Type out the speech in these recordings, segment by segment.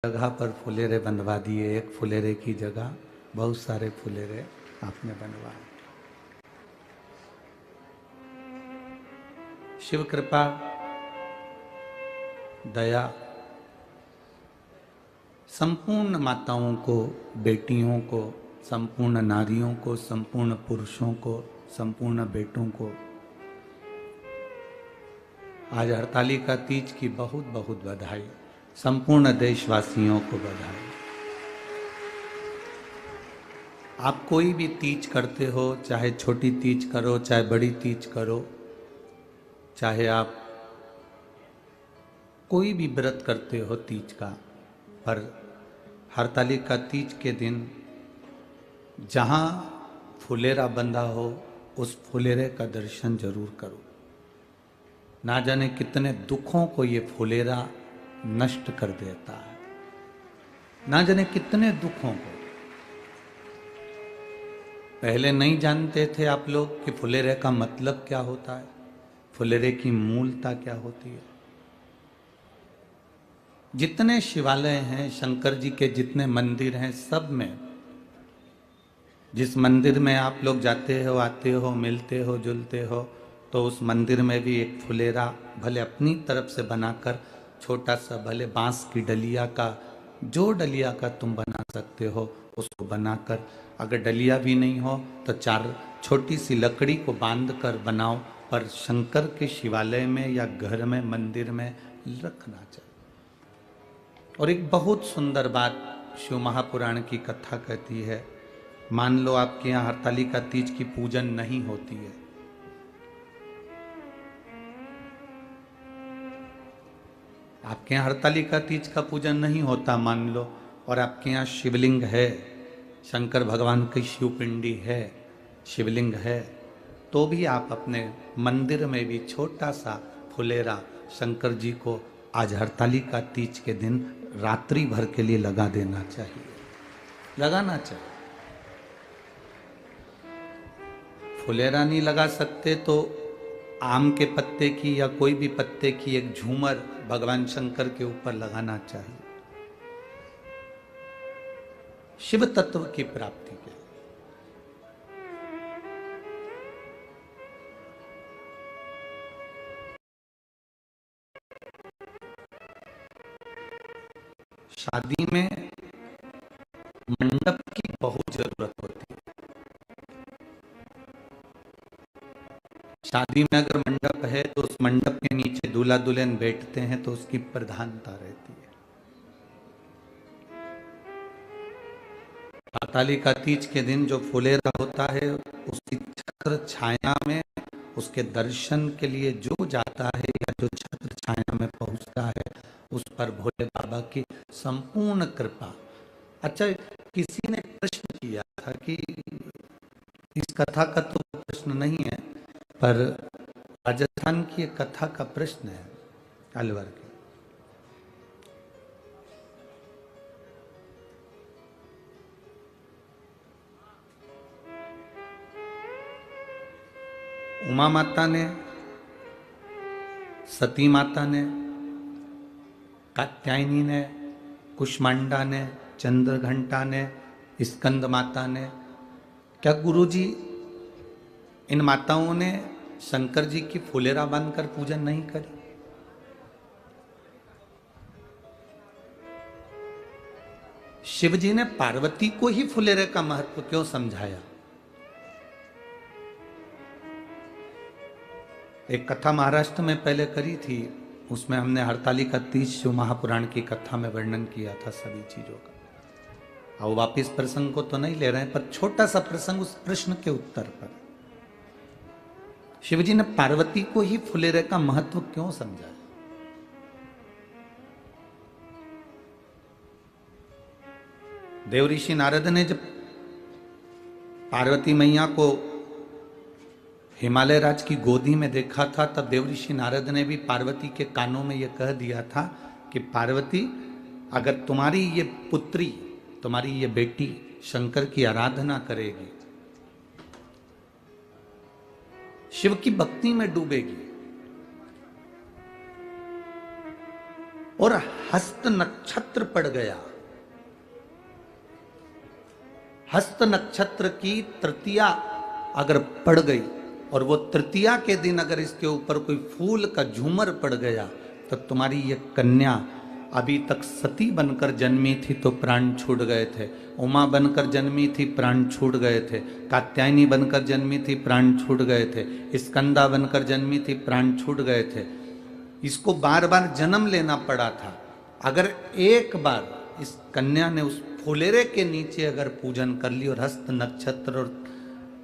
जगह पर फुलेरे बनवा दिए। एक फुलेरे की जगह बहुत सारे फुलेरे आपने बनवाए। शिव कृपा, दया संपूर्ण माताओं को, बेटियों को, संपूर्ण नारियों को, संपूर्ण पुरुषों को, संपूर्ण बेटों को आज हरतालिका तीज की बहुत बहुत बधाई। संपूर्ण देशवासियों को बधाई। आप कोई भी तीज करते हो, चाहे छोटी तीज करो, चाहे बड़ी तीज करो, चाहे आप कोई भी व्रत करते हो तीज का, पर हरतालिका तीज के दिन जहाँ फुलेरा बंधा हो उस फुलेरे का दर्शन जरूर करो। ना जाने कितने दुखों को ये फुलेरा नष्ट कर देता है, ना जाने कितने दुखों को। पहले नहीं जानते थे आप लोग कि फुलेरे का मतलब क्या होता है, फुलेरे की मूलता क्या होती है। जितने शिवालय हैं, शंकर जी के जितने मंदिर हैं, सब में जिस मंदिर में आप लोग जाते हो, आते हो, मिलते हो, जुलते हो, तो उस मंदिर में भी एक फुलेरा भले अपनी तरफ से बनाकर, छोटा सा, भले बांस की डलिया का, जो डलिया का तुम बना सकते हो उसको बनाकर, अगर डलिया भी नहीं हो तो चार छोटी सी लकड़ी को बांध कर बनाओ, पर शंकर के शिवालय में या घर में, मंदिर में रखना चाहिए। और एक बहुत सुंदर बात शिव महापुराण की कथा कहती है। मान लो आपके यहाँ हरतालिका तीज की पूजन नहीं होती है, आपके यहाँ हरतालिका तीज का पूजन नहीं होता मान लो, और आपके यहाँ शिवलिंग है, शंकर भगवान की शिवपिंडी है, शिवलिंग है, तो भी आप अपने मंदिर में भी छोटा सा फुलेरा शंकर जी को आज हरतालिका तीज के दिन रात्रि भर के लिए लगा देना चाहिए, लगाना चाहिए। फुलेरा नहीं लगा सकते तो आम के पत्ते की या कोई भी पत्ते की एक झूमर भगवान शंकर के ऊपर लगाना चाहिए, शिव तत्व की प्राप्ति के। शादी में मंडप की बहुत जरूरत होती है। शादी में अगर मंडप है तो उस मंडप के नीचे दूल्हा दुल्हन बैठते हैं तो उसकी प्रधानता रहती है। हरतालिका तीज के दिन जो फुलेरा होता है, उसकी छत्र छाया में, उसके दर्शन के लिए जो जाता है या जो छत्र छाया में पहुंचता है, उस पर भोले बाबा की संपूर्ण कृपा। अच्छा, किसी ने प्रश्न किया था कि इस कथा का तो प्रश्न नहीं है, पर राजस्थान की एक कथा का प्रश्न है, अलवर की। उमा माता ने, सती माता ने, कात्यायनी ने, कुष्मांडा ने, चंद्रघंटा ने, स्कंद माता ने, क्या गुरुजी इन माताओं ने शंकर जी की फुलेरा बांधकर पूजन नहीं करी? शिव जी ने पार्वती को ही फुलेरे का महत्व क्यों समझाया? एक कथा महाराष्ट्र में पहले करी थी, उसमें हमने हरतालिका तीज शिव महापुराण की कथा में वर्णन किया था सभी चीजों का। अब वापिस प्रसंग को तो नहीं ले रहे हैं, पर छोटा सा प्रसंग उस प्रश्न के उत्तर पर। शिवजी ने पार्वती को ही फुलेरे का महत्व क्यों समझाया? देव ऋषि नारद ने जब पार्वती मैया को हिमालय राज की गोदी में देखा था, तब देव ऋषि नारद ने भी पार्वती के कानों में यह कह दिया था कि पार्वती, अगर तुम्हारी ये पुत्री, तुम्हारी ये बेटी शंकर की आराधना करेगी, शिव की भक्ति में डूबेगी और हस्त नक्षत्र पड़ गया, हस्त नक्षत्र की तृतीया अगर पड़ गई और वो तृतीया के दिन अगर इसके ऊपर कोई फूल का झूमर पड़ गया तो तुम्हारी ये कन्या अभी तक सती बनकर जन्मी थी तो प्राण छूट गए थे, उमा बनकर जन्मी थी प्राण छूट गए थे, कात्यायनी बनकर जन्मी थी प्राण छूट गए थे, स्कंदा बनकर जन्मी थी प्राण छूट गए थे। इसको बार बार जन्म लेना पड़ा था। अगर एक बार इस कन्या ने उस फुलेरे के नीचे अगर पूजन कर ली और हस्त नक्षत्र और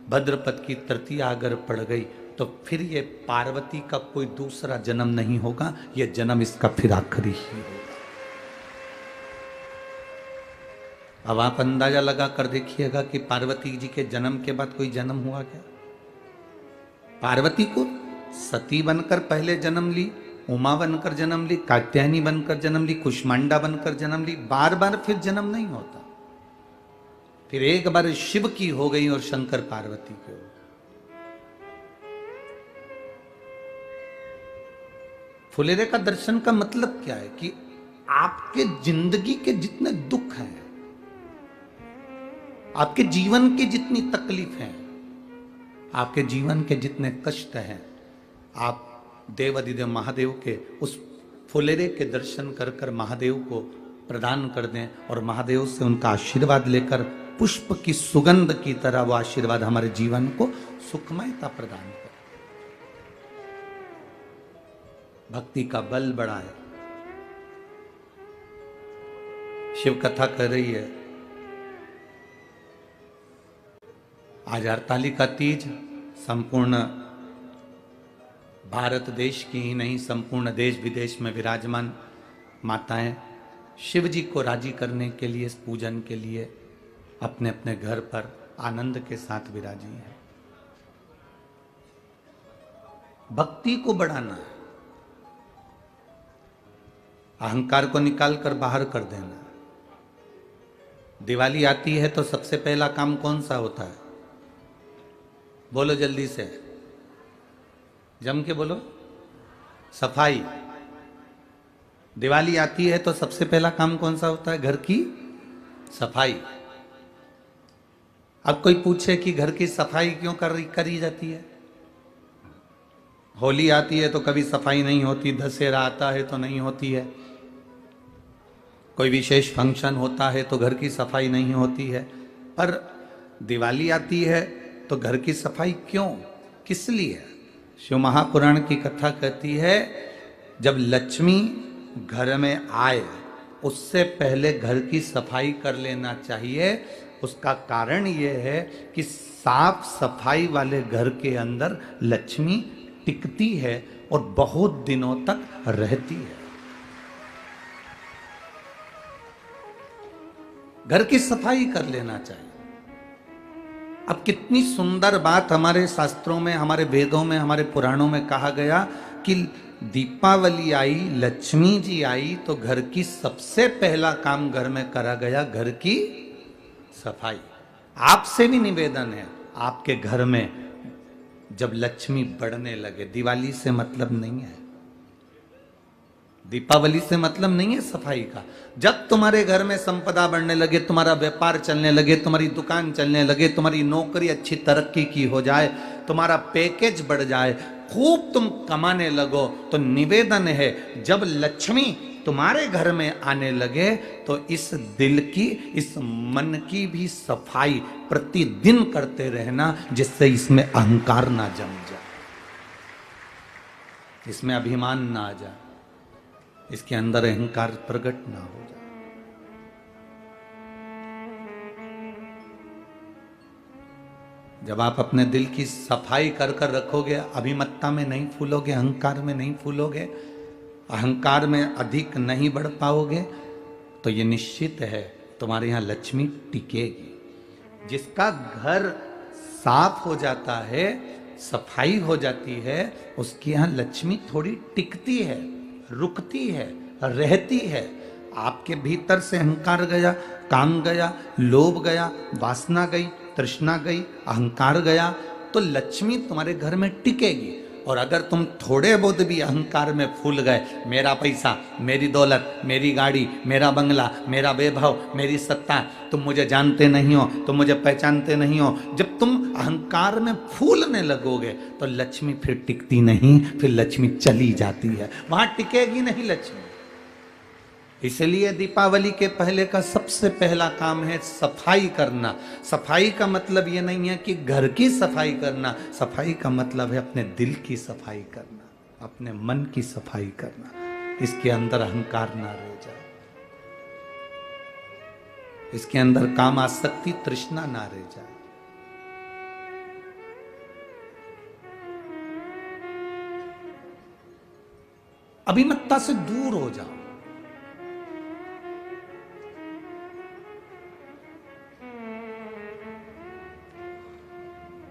भद्रपद की तृतीया अगर पड़ गई तो फिर ये पार्वती का कोई दूसरा जन्म नहीं होगा, ये जन्म इसका फिर आखिरी ही होगा। अब आप अंदाजा लगा कर देखिएगा कि पार्वती जी के जन्म के बाद कोई जन्म हुआ क्या? पार्वती को सती बनकर पहले जन्म ली, उमा बनकर जन्म ली, कात्यायनी बनकर जन्म ली, कुष्मांडा बनकर जन्म ली, बार बार फिर जन्म नहीं होता। फिर एक बार शिव की हो गई और शंकर पार्वती की हो गई। फुलेरे का दर्शन का मतलब क्या है कि आपके जिंदगी के जितने दुख हैं, आपके जीवन की जितनी तकलीफ हैं, आपके जीवन के जितने कष्ट हैं, आप देवाधिदेव महादेव के उस फुलेरे के दर्शन कर कर महादेव को प्रदान कर दें और महादेव से उनका आशीर्वाद लेकर पुष्प की सुगंध की तरह वो आशीर्वाद हमारे जीवन को सुखमयता प्रदान करे। भक्ति का बल बड़ा है। शिव कथा कर रही है। आज हरतालिका तीज संपूर्ण भारत देश की ही नहीं, संपूर्ण देश विदेश में विराजमान माताएं शिव जी को राजी करने के लिए, इस पूजन के लिए अपने अपने घर पर आनंद के साथ विराजी हैं। भक्ति को बढ़ाना है, अहंकार को निकाल कर बाहर कर देना। दिवाली आती है तो सबसे पहला काम कौन सा होता है? बोलो जल्दी से, जम के बोलो। सफाई। दिवाली आती है तो सबसे पहला काम कौन सा होता है? घर की सफाई। अब कोई पूछे कि घर की सफाई क्यों करी जाती है? होली आती है तो कभी सफाई नहीं होती, दशहरा आता है तो नहीं होती है, कोई विशेष फंक्शन होता है तो घर की सफाई नहीं होती है, पर दिवाली आती है तो घर की सफाई क्यों, किस लिए? शिव महापुराण की कथा कहती है जब लक्ष्मी घर में आए उससे पहले घर की सफाई कर लेना चाहिए। उसका कारण यह है कि साफ सफाई वाले घर के अंदर लक्ष्मी टिकती है और बहुत दिनों तक रहती है। घर की सफाई कर लेना चाहिए। अब कितनी सुंदर बात हमारे शास्त्रों में, हमारे वेदों में, हमारे पुराणों में कहा गया कि दीपावली आई, लक्ष्मी जी आई तो घर की सबसे पहला काम घर में करा गया, घर की सफाई। आपसे भी निवेदन है, आपके घर में जब लक्ष्मी बढ़ने लगे, दिवाली से मतलब नहीं है, दीपावली से मतलब नहीं है सफाई का। जब तुम्हारे घर में संपदा बढ़ने लगे, तुम्हारा व्यापार चलने लगे, तुम्हारी दुकान चलने लगे, तुम्हारी नौकरी अच्छी तरक्की की हो जाए, तुम्हारा पैकेज बढ़ जाए, खूब तुम कमाने लगो, तो निवेदन है जब लक्ष्मी तुम्हारे घर में आने लगे तो इस दिल की, इस मन की भी सफाई प्रतिदिन करते रहना, जिससे इसमें अहंकार ना जम जाए, इसमें अभिमान ना आ जाए, इसके अंदर अहंकार प्रकट ना हो जाए। जब आप अपने दिल की सफाई कर कर रखोगे, अभिमत्ता में नहीं फूलोगे, अहंकार में नहीं फूलोगे, अहंकार में अधिक नहीं बढ़ पाओगे, तो ये निश्चित है तुम्हारे यहाँ लक्ष्मी टिकेगी। जिसका घर साफ हो जाता है, सफाई हो जाती है, उसके यहाँ लक्ष्मी थोड़ी टिकती है, रुकती है, रहती है। आपके भीतर से अहंकार गया, काम गया, लोभ गया, वासना गई, तृष्णा गई, अहंकार गया, तो लक्ष्मी तुम्हारे घर में टिकेगी। और अगर तुम थोड़े बहुत भी अहंकार में फूल गए, मेरा पैसा, मेरी दौलत, मेरी गाड़ी, मेरा बंगला, मेरा वैभव, मेरी सत्ता, तुम मुझे जानते नहीं हो, तुम मुझे पहचानते नहीं हो, जब तुम अहंकार में फूलने लगोगे तो लक्ष्मी फिर टिकती नहीं, फिर लक्ष्मी चली जाती है, वहां टिकेगी नहीं लक्ष्मी। इसलिए दीपावली के पहले का सबसे पहला काम है सफाई करना। सफाई का मतलब ये नहीं है कि घर की सफाई करना, सफाई का मतलब है अपने दिल की सफाई करना, अपने मन की सफाई करना। इसके अंदर अहंकार ना रह जाए, इसके अंदर काम आसक्ति तृष्णा ना रह जाए। अभिमत्ता से दूर हो जाओ।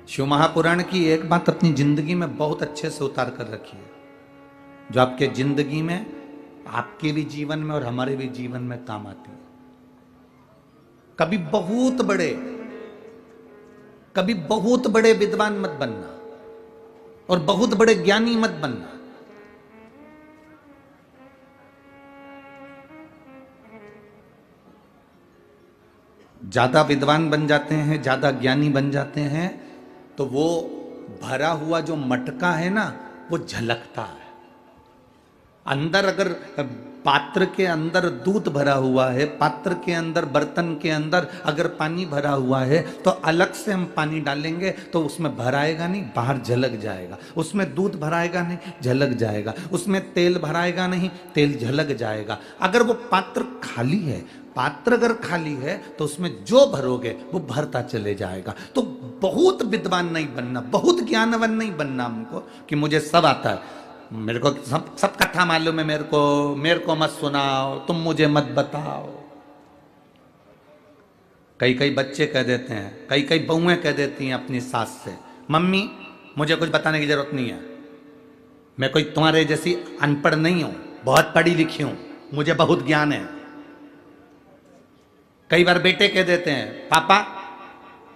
शिव महापुराण की एक बात अपनी जिंदगी में बहुत अच्छे से उतार कर रखी है, जो आपके जिंदगी में, आपके भी जीवन में और हमारे भी जीवन में काम आती है। कभी बहुत बड़े विद्वान मत बनना और बहुत बड़े ज्ञानी मत बनना। ज्यादा विद्वान बन जाते हैं, ज्यादा ज्ञानी बन जाते हैं तो वो भरा हुआ जो मटका है ना, वो झलकता है। अंदर अगर पात्र के अंदर दूध भरा हुआ है, पात्र के अंदर, बर्तन के अंदर अगर पानी भरा हुआ है तो अलग से हम पानी डालेंगे तो उसमें भराएगा नहीं, बाहर झलक जाएगा। उसमें दूध भराएगा नहीं, झलक जाएगा। उसमें तेल भराएगा नहीं, तेल झलक जाएगा। अगर वो पात्र खाली है, पात्र अगर खाली है तो उसमें जो भरोगे वो भरता चले जाएगा। तो बहुत विद्वान नहीं बनना, बहुत ज्ञानवान नहीं बनना हमको कि मुझे सब आता है, मेरे को सब कथा मालूम है, मेरे को मत सुनाओ, तुम मुझे मत बताओ। कई बच्चे कह देते हैं, कई बहुएं कह देती हैं अपनी सास से, मम्मी मुझे कुछ बताने की जरूरत नहीं है, मैं कोई तुम्हारे जैसी अनपढ़ नहीं हूं, बहुत पढ़ी लिखी हूं, मुझे बहुत ज्ञान है। कई बार बेटे कह देते हैं, पापा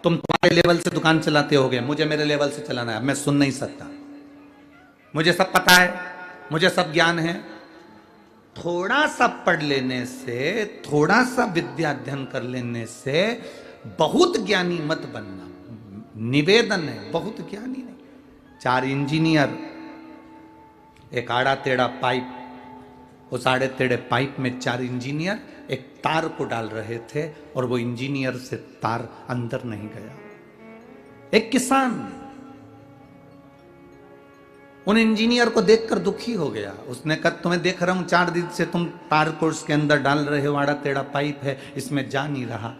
तुम तुम्हारे लेवल से दुकान चलाते होगे, मुझे मेरे लेवल से चलाना है, मैं सुन नहीं सकता, मुझे सब पता है, मुझे सब ज्ञान है। थोड़ा सा पढ़ लेने से, थोड़ा सा विद्या अध्ययन कर लेने से बहुत ज्ञानी मत बनना। निवेदन है, बहुत ज्ञानी नहीं। 4 इंजीनियर एक आड़ा टेढ़ा पाइप, उस आड़े टेढ़े पाइप में 4 इंजीनियर एक तार को डाल रहे थे और वो इंजीनियर से तार अंदर नहीं गया। एक किसान उन इंजीनियर को देखकर दुखी हो गया। उसने कहा, तुम्हें देख रहा हूं 4 दिन से तुम तार को उसके अंदर डाल रहे हो, आड़ा टेढ़ा पाइप है, इसमें जा नहीं रहा,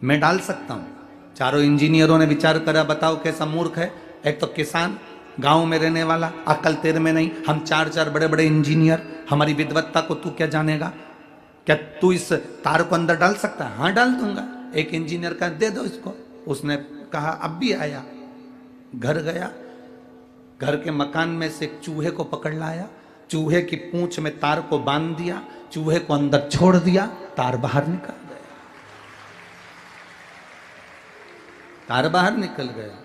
मैं डाल सकता हूं। चारों इंजीनियरों ने विचार करा, बताओ कैसा मूर्ख है, एक तो किसान, गांव में रहने वाला, अकल तेरे में नहीं, हम 4 बड़े बड़े इंजीनियर, हमारी विद्वत्ता को तू क्या जानेगा, क्या तू इस तार को अंदर डाल सकता है? हाँ डाल दूंगा। एक इंजीनियर का दे दो इसको। उसने कहा, अब भी आया, घर गया, घर के मकान में से एक चूहे को पकड़ लाया, चूहे की पूंछ में तार को बांध दिया, चूहे को अंदर छोड़ दिया, तार बाहर निकल गया, तार बाहर निकल गया।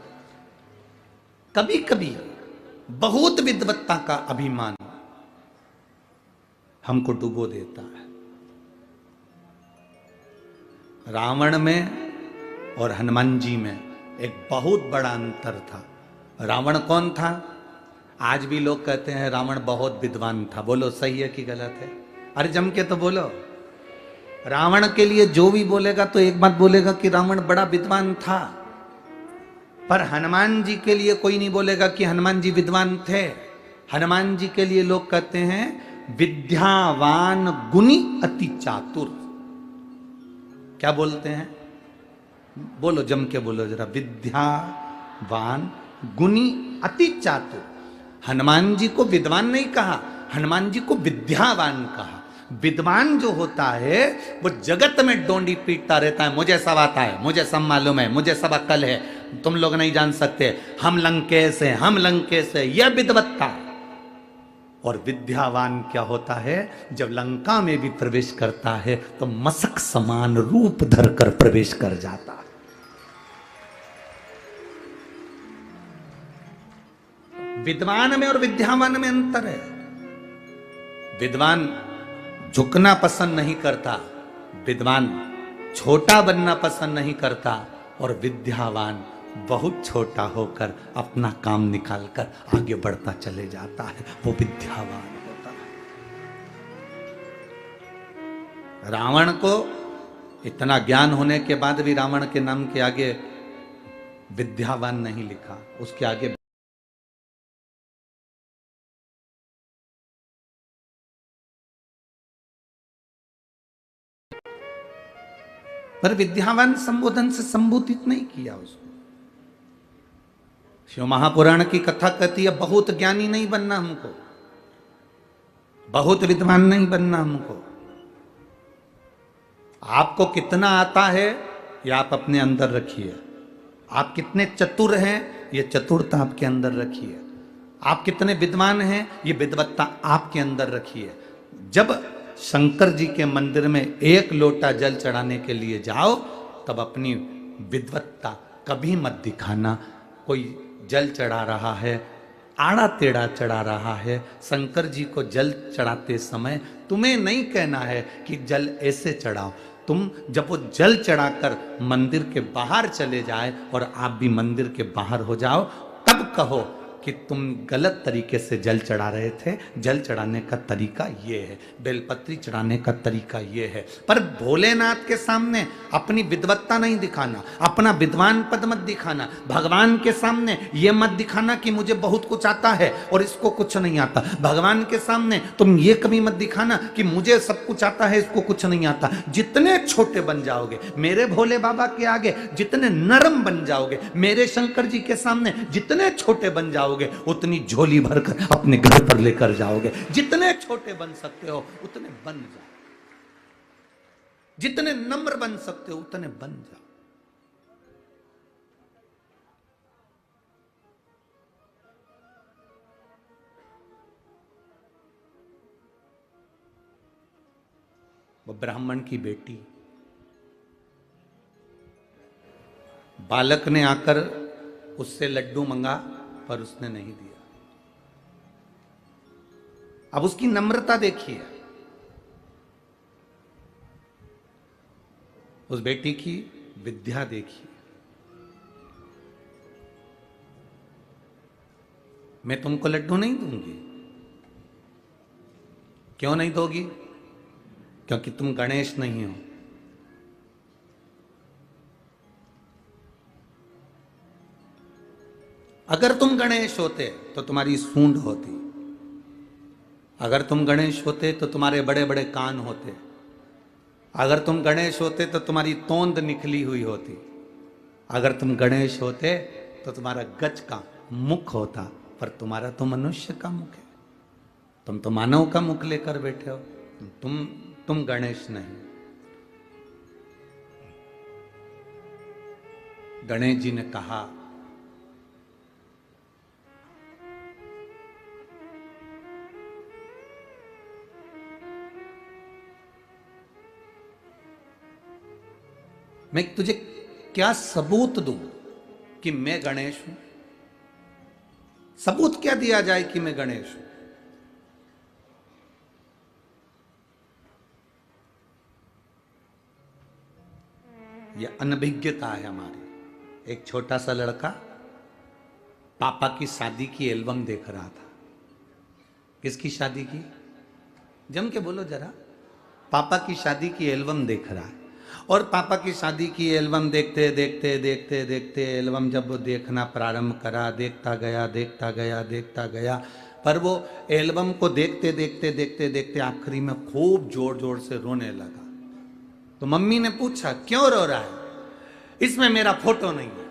कभी कभी बहुत विद्वत्ता का अभिमान हमको डुबो देता है। रावण में और हनुमान जी में एक बहुत बड़ा अंतर था। रावण कौन था? आज भी लोग कहते हैं रावण बहुत विद्वान था। बोलो सही है कि गलत है? अरे जम के तो बोलो। रावण के लिए जो भी बोलेगा तो एक बात बोलेगा कि रावण बड़ा विद्वान था, पर हनुमान जी के लिए कोई नहीं बोलेगा कि हनुमान जी विद्वान थे। हनुमान जी के लिए लोग कहते हैं विद्यावान गुणी अति चातुर। क्या बोलते हैं? बोलो जम के बोलो जरा। विद्यावान गुणी अति चातुर। हनुमान जी को विद्वान नहीं कहा, हनुमान जी को विद्यावान कहा। विद्वान जो होता है वो जगत में डोंडी पीटता रहता है, मुझे सब आता है, मुझे सब मालूम है, मुझे सब अक्ल है, तुम लोग नहीं जान सकते, हम लंकेश हैं, हम लंकेश है, यह विद्वत्ता। और विद्यावान क्या होता है? जब लंका में भी प्रवेश करता है तो मशक समान रूप धरकर प्रवेश कर जाता है। विद्वान में और विद्यावान में अंतर है। विद्वान झुकना पसंद नहीं करता, विद्वान छोटा बनना पसंद नहीं करता, और विद्यावान बहुत छोटा होकर अपना काम निकालकर आगे बढ़ता चले जाता है, वो विद्यावान होता है। रावण को इतना ज्ञान होने के बाद भी रावण के नाम के आगे विद्यावान नहीं लिखा, उसके आगे पर विद्यावान संबोधन से संबोधित नहीं किया उसको। शिव महापुराण की कथा कहती है बहुत ज्ञानी नहीं बनना हमको, बहुत विद्वान नहीं बनना हमको। आपको कितना आता है ये आप अपने अंदर रखिए, आप कितने चतुर हैं ये चतुरता आपके अंदर रखिए, आप कितने विद्वान हैं ये विद्वत्ता आपके अंदर रखिए। जब शंकर जी के मंदिर में एक लोटा जल चढ़ाने के लिए जाओ तब अपनी विद्वत्ता कभी मत दिखाना। कोई जल चढ़ा रहा है, आड़ा टेढ़ा चढ़ा रहा है, शंकर जी को जल चढ़ाते समय तुम्हें नहीं कहना है कि जल ऐसे चढ़ाओ। तुम जब वो जल चढ़ाकर मंदिर के बाहर चले जाए और आप भी मंदिर के बाहर हो जाओ तब कहो कि तुम गलत तरीके से जल चढ़ा रहे थे, जल चढ़ाने का तरीका ये है, बेलपत्री चढ़ाने का तरीका ये है। पर भोलेनाथ के सामने अपनी विद्वत्ता नहीं दिखाना, अपना विद्वान पद मत दिखाना, भगवान के सामने ये मत दिखाना कि मुझे बहुत कुछ आता है और इसको कुछ नहीं आता। भगवान के सामने तुम ये कभी मत दिखाना कि मुझे सब कुछ आता है, इसको कुछ नहीं आता। जितने छोटे बन जाओगे मेरे भोले बाबा के आगे, जितने नरम बन जाओगे मेरे शंकर जी के सामने, जितने छोटे बन जाओगे उतनी झोली भरकर अपने घर पर लेकर जाओगे। जितने छोटे बन सकते हो उतने बन जाओ, जितने नम्र बन सकते हो उतने बन जाओ। वो ब्राह्मण की बेटी, बालक ने आकर उससे लड्डू मंगा पर उसने नहीं दिया। अब उसकी नम्रता देखिए, उस बेटी की विद्या देखिए। मैं तुमको लड्डू नहीं दूंगी। क्यों नहीं दोगी? क्योंकि तुम गणेश नहीं हो। अगर तुम गणेश होते तो तुम्हारी सूंड होती, अगर तुम गणेश होते तो तुम्हारे बड़े बड़े कान होते, अगर तुम गणेश होते तो तुम्हारी तोंद निकली हुई होती, अगर तुम गणेश होते तो तुम्हारा गज का मुख होता, पर तुम्हारा तो मनुष्य का मुख है। तुम तो मानव का मुख लेकर बैठे हो, तुम गणेश नहीं। गणेश जी ने कहा मैं तुझे क्या सबूत दूं कि मैं गणेश हूं? सबूत क्या दिया जाए कि मैं गणेश हूं? यह अनभिज्ञता है हमारी। एक छोटा सा लड़का पापा की शादी की एल्बम देख रहा था। किसकी शादी की? जम के बोलो जरा। पापा की शादी की एल्बम देख रहा है, और पापा की शादी की एल्बम देखते देखते देखते देखते एल्बम जब वो देखना प्रारंभ करा, देखता गया देखता गया देखता गया, पर वो एल्बम को देखते देखते देखते देखते आखिरी में खूब जोर जोर से रोने लगा। तो मम्मी ने पूछा क्यों रो रहा है? इसमें मेरा फोटो नहीं है।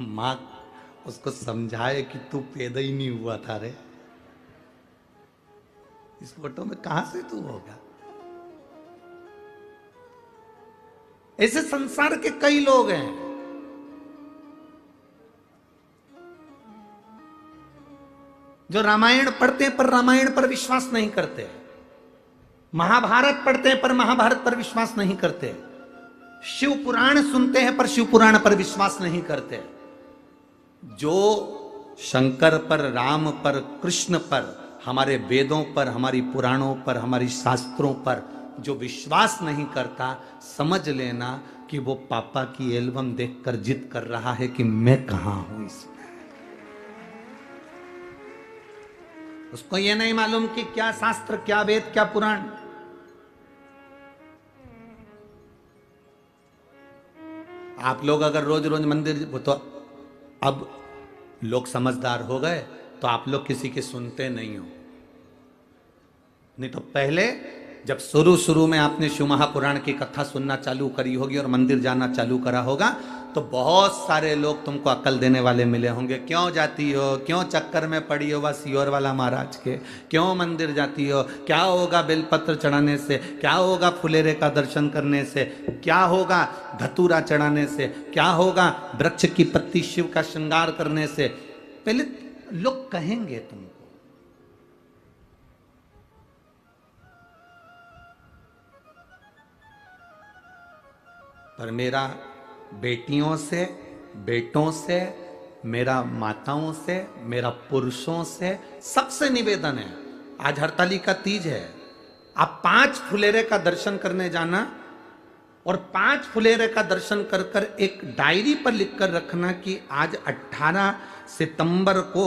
मां उसको समझाए कि तू पैदा ही नहीं हुआ था रे, इस फोटो में कहां से तू होगा? ऐसे संसार के कई लोग हैं। जो रामायण पढ़ते हैं पर रामायण पर विश्वास नहीं करते, महाभारत पढ़ते हैं पर महाभारत पर विश्वास नहीं करते, शिव पुराण सुनते हैं पर शिव पुराण पर विश्वास नहीं करते। जो शंकर पर, राम पर, कृष्ण पर, हमारे वेदों पर, हमारी पुराणों पर, हमारी शास्त्रों पर जो विश्वास नहीं करता, समझ लेना कि वो पापा की एल्बम देखकर जिद कर रहा है कि मैं कहां हूं इसमें। उसको ये नहीं मालूम कि क्या शास्त्र, क्या वेद, क्या पुराण। आप लोग अगर रोज रोज मंदिर, तो अब लोग समझदार हो गए तो आप लोग किसी के सुनते नहीं हो। नहीं तो पहले जब शुरू शुरू में आपने शिव महापुराण की कथा सुनना चालू करी होगी और मंदिर जाना चालू करा होगा तो बहुत सारे लोग तुमको अकल देने वाले मिले होंगे। क्यों जाती हो, क्यों चक्कर में पड़ी हो बस सियोर वाला महाराज के, क्यों मंदिर जाती हो, क्या होगा बेलपत्र चढ़ाने से, क्या होगा फुलेरे का दर्शन करने से, क्या होगा धतूरा चढ़ाने से, क्या होगा वृक्ष की पत्ती शिव का श्रृंगार करने से। पहले लोग कहेंगे तुमको। पर मेरा बेटियों से, बेटों से, मेरा माताओं से, मेरा पुरुषों से सबसे निवेदन है, आज हरतालिका तीज है, आप 5 फुलेरे का दर्शन करने जाना और 5 फुलेरे का दर्शन कर कर एक डायरी पर लिखकर रखना कि आज 18 सितंबर को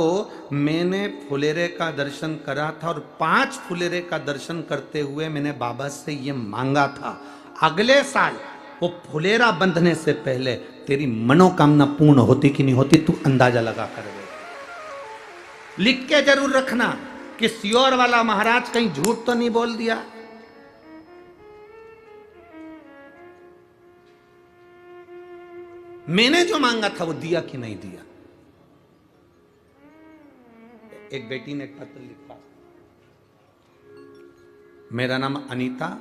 मैंने फुलेरे का दर्शन करा था और 5 फुलेरे का दर्शन करते हुए मैंने बाबा से ये मांगा था, अगले साल वो फुलेरा बंधने से पहले तेरी मनोकामना पूर्ण होती कि नहीं होती, तू अंदाजा लगा कर दे। लिख के जरूर रखना कि सियोर वाला महाराज कहीं झूठ तो नहीं बोल दिया। मैंने जो मांगा था वो दिया कि नहीं दिया। एक बेटी ने एक पत्र लिखा, मेरा नाम अनीता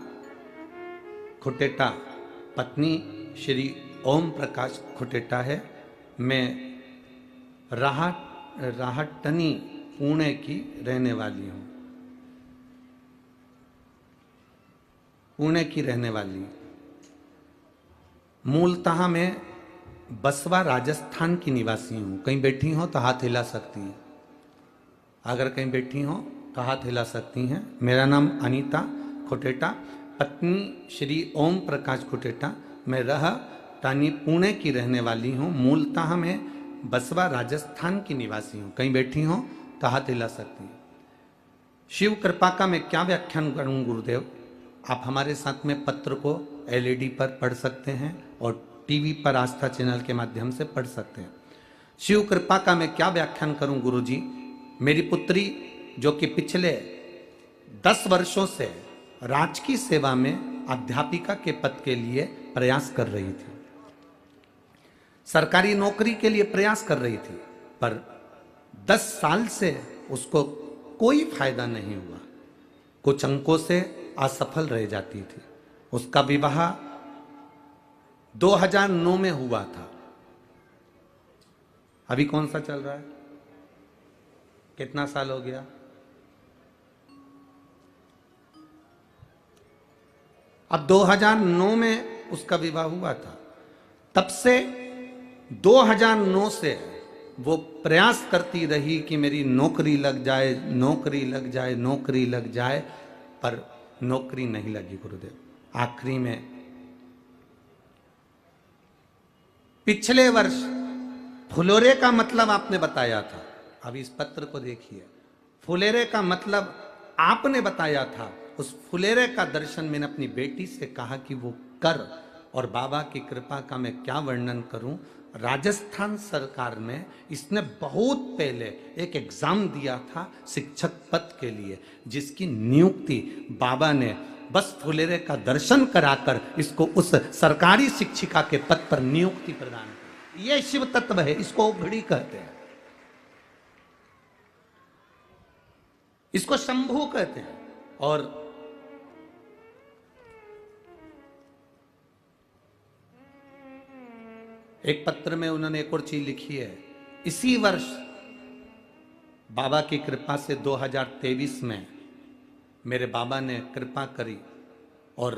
खुटेटा, पत्नी श्री ओम प्रकाश खुटेटा है, मैं राहटनी पुणे की रहने वाली हूं, पुणे की रहने वाली। मूलतः मैं बसवा राजस्थान की निवासी हूं। कहीं बैठी हो तो हाथ हिला सकती हैं, अगर कहीं बैठी हो तो हाथ हिला सकती हैं। मेरा नाम अनीता खुटेटा, पत्नी श्री ओम प्रकाश खुटेटा, मैं राहटानी पुणे की रहने वाली हूँ। मूलतः मैं बसवा राजस्थान की निवासी हूँ। कहीं बैठी हो तो हाथ हिला सकती हैं। शिव कृपा का मैं क्या व्याख्यान करूँ गुरुदेव? आप हमारे साथ में पत्र को एलईडी पर पढ़ सकते हैं और टीवी पर आस्था चैनल के माध्यम से पढ़ सकते हैं। शिव कृपा का मैं क्या व्याख्यान करूँ गुरुजी? मेरी पुत्री जो कि पिछले 10 वर्षों से राजकीय सेवा में अध्यापिका के पद के लिए प्रयास कर रही थी, सरकारी नौकरी के लिए प्रयास कर रही थी, पर 10 साल से उसको कोई फायदा नहीं हुआ, कुछ अंकों से असफल रह जाती थी। उसका विवाह 2009 में हुआ था। अभी कौन सा चल रहा है? कितना साल हो गया? अब 2009 में उसका विवाह हुआ था। तब से 2009 से वो प्रयास करती रही कि मेरी नौकरी लग जाए, नौकरी लग जाए, नौकरी लग जाए, पर नौकरी नहीं लगी गुरुदेव। आखिरी में पिछले वर्ष फुलेरे का मतलब आपने बताया था। अब इस पत्र को देखिए, फुलेरे का मतलब आपने बताया था। उस फुलेरे का दर्शन मैंने अपनी बेटी से कहा कि वो कर, और बाबा की कृपा का मैं क्या वर्णन करूं। राजस्थान सरकार में इसने बहुत पहले एक एग्जाम दिया था शिक्षक पद के लिए, जिसकी नियुक्ति बाबा ने बस फुलेरे का दर्शन कराकर इसको उस सरकारी शिक्षिका के पद पर नियुक्ति प्रदान की। यह शिव तत्व है, इसको घड़ी कहते हैं, इसको शंभू कहते हैं। और एक पत्र में उन्होंने एक और चीज लिखी है। इसी वर्ष बाबा की कृपा से 2023 में मेरे बाबा ने कृपा करी और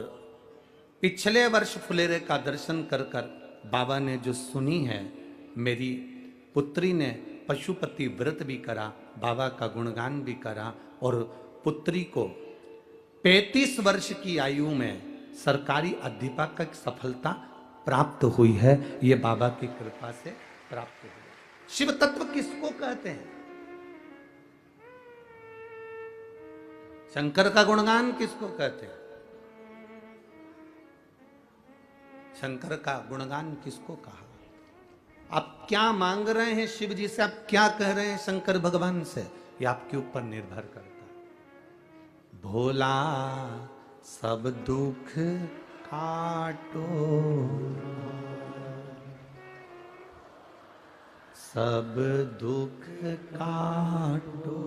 पिछले वर्ष फुलेरे का दर्शन कर कर बाबा ने जो सुनी है, मेरी पुत्री ने पशुपति व्रत भी करा, बाबा का गुणगान भी करा, और पुत्री को 35 वर्ष की आयु में सरकारी अध्यापक सफलता प्राप्त हुई है। ये बाबा की कृपा से प्राप्त हुई। शिव तत्व किसको कहते हैं? शंकर का गुणगान किसको कहते हैं? शंकर का गुणगान किसको कहा? आप क्या मांग रहे हैं शिव जी से, आप क्या कह रहे हैं शंकर भगवान से, ये आपके ऊपर निर्भर करता है। भोला सब दुख काटो, सब दुख काटो,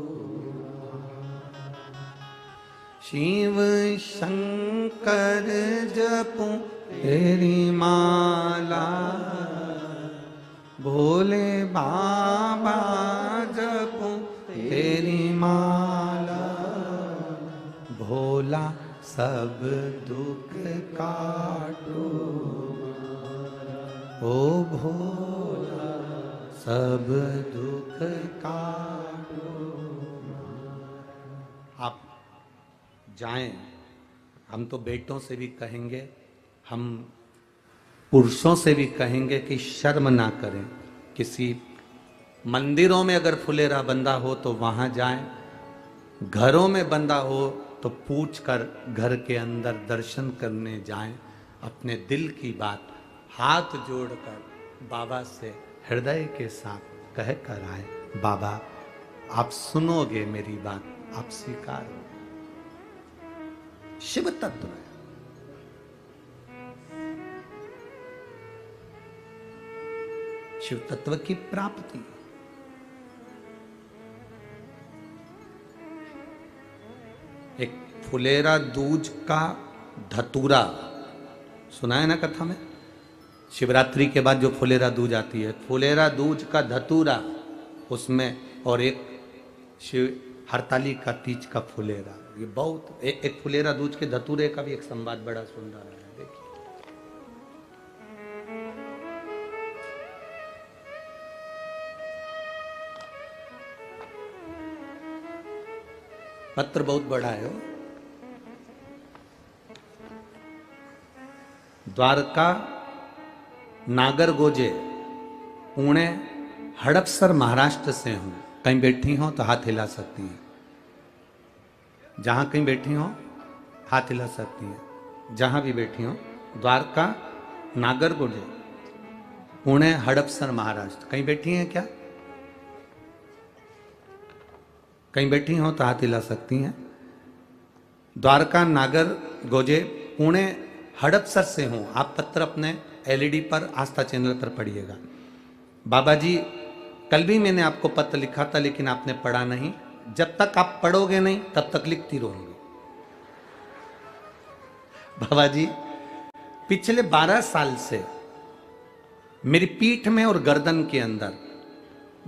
शिव शंकर जपो तेरी माला, भोले बाबा जपो तेरी माला, भोला सब दुख काटो, ओ भोला सब दुख काटो। आप जाएं, हम तो बेटों से भी कहेंगे, हम पुरुषों से भी कहेंगे कि शर्म ना करें। किसी मंदिरों में अगर फुलेरा बंधा हो तो वहां जाएं, घरों में बंधा हो तो पूछ कर घर के अंदर दर्शन करने जाएं। अपने दिल की बात हाथ जोड़कर बाबा से हृदय के साथ कह कर आए, बाबा आप सुनोगे मेरी बात, आप स्वीकार। शिव तत्व है। शिव तत्व की प्राप्ति। एक फुलेरा दूज का धतूरा सुना है ना कथा में? शिवरात्रि के बाद जो फुलेरा दूज आती है, फुलेरा दूज का धतूरा उसमें, और एक शिव हरताली का तीज का फुलेरा। ये बहुत एक फुलेरा दूज के धतूरे का भी एक संवाद बड़ा सुंदर है, देखिए। पत्र बहुत बड़ा है। द्वारका, नागरगोजे, पुणे, हड़पसर महाराष्ट्र से हूं। कहीं बैठी हो तो हाथ हिला सकती हैं। जहां कहीं बैठी हो हाथ हिला सकती हैं। जहां भी बैठी हो, द्वारका, नागरगोजे, पुणे, हड़पसर महाराष्ट्र, कहीं बैठी हैं क्या? कहीं बैठी हो तो हाथ हिला सकती हैं। द्वारका, नागरगोजे, पुणे, हड़पसर से हूं। आप पत्र अपने एलईडी पर आस्था चैनल पर पढ़िएगा। बाबा जी, कल भी मैंने आपको पत्र लिखा था लेकिन आपने पढ़ा नहीं। जब तक आप पढ़ोगे नहीं तब तक लिखती रहूंगी। बाबा जी, पिछले 12 साल से मेरी पीठ में और गर्दन के अंदर,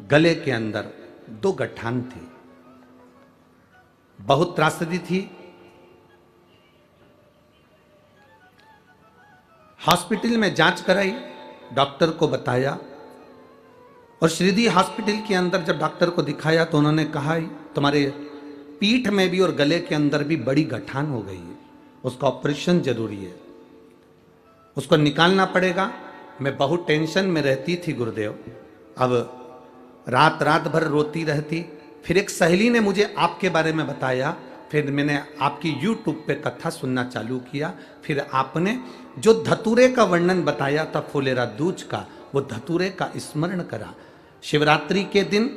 गले के अंदर 2 गठान थी। बहुत त्रासदी थी। हॉस्पिटल में जांच कराई, डॉक्टर को बताया, और श्रीदी हॉस्पिटल के अंदर जब डॉक्टर को दिखाया तो उन्होंने कहा तुम्हारे पीठ में भी और गले के अंदर भी बड़ी गठान हो गई है, उसका ऑपरेशन जरूरी है, उसको निकालना पड़ेगा। मैं बहुत टेंशन में रहती थी गुरुदेव। अब रात रात भर रोती रहती। फिर एक सहेली ने मुझे आपके बारे में बताया। फिर मैंने आपकी YouTube पे कथा सुनना चालू किया। फिर आपने जो धतूरे का वर्णन बताया था फुलेरा दूज का, वो धतूरे का स्मरण करा। शिवरात्रि के दिन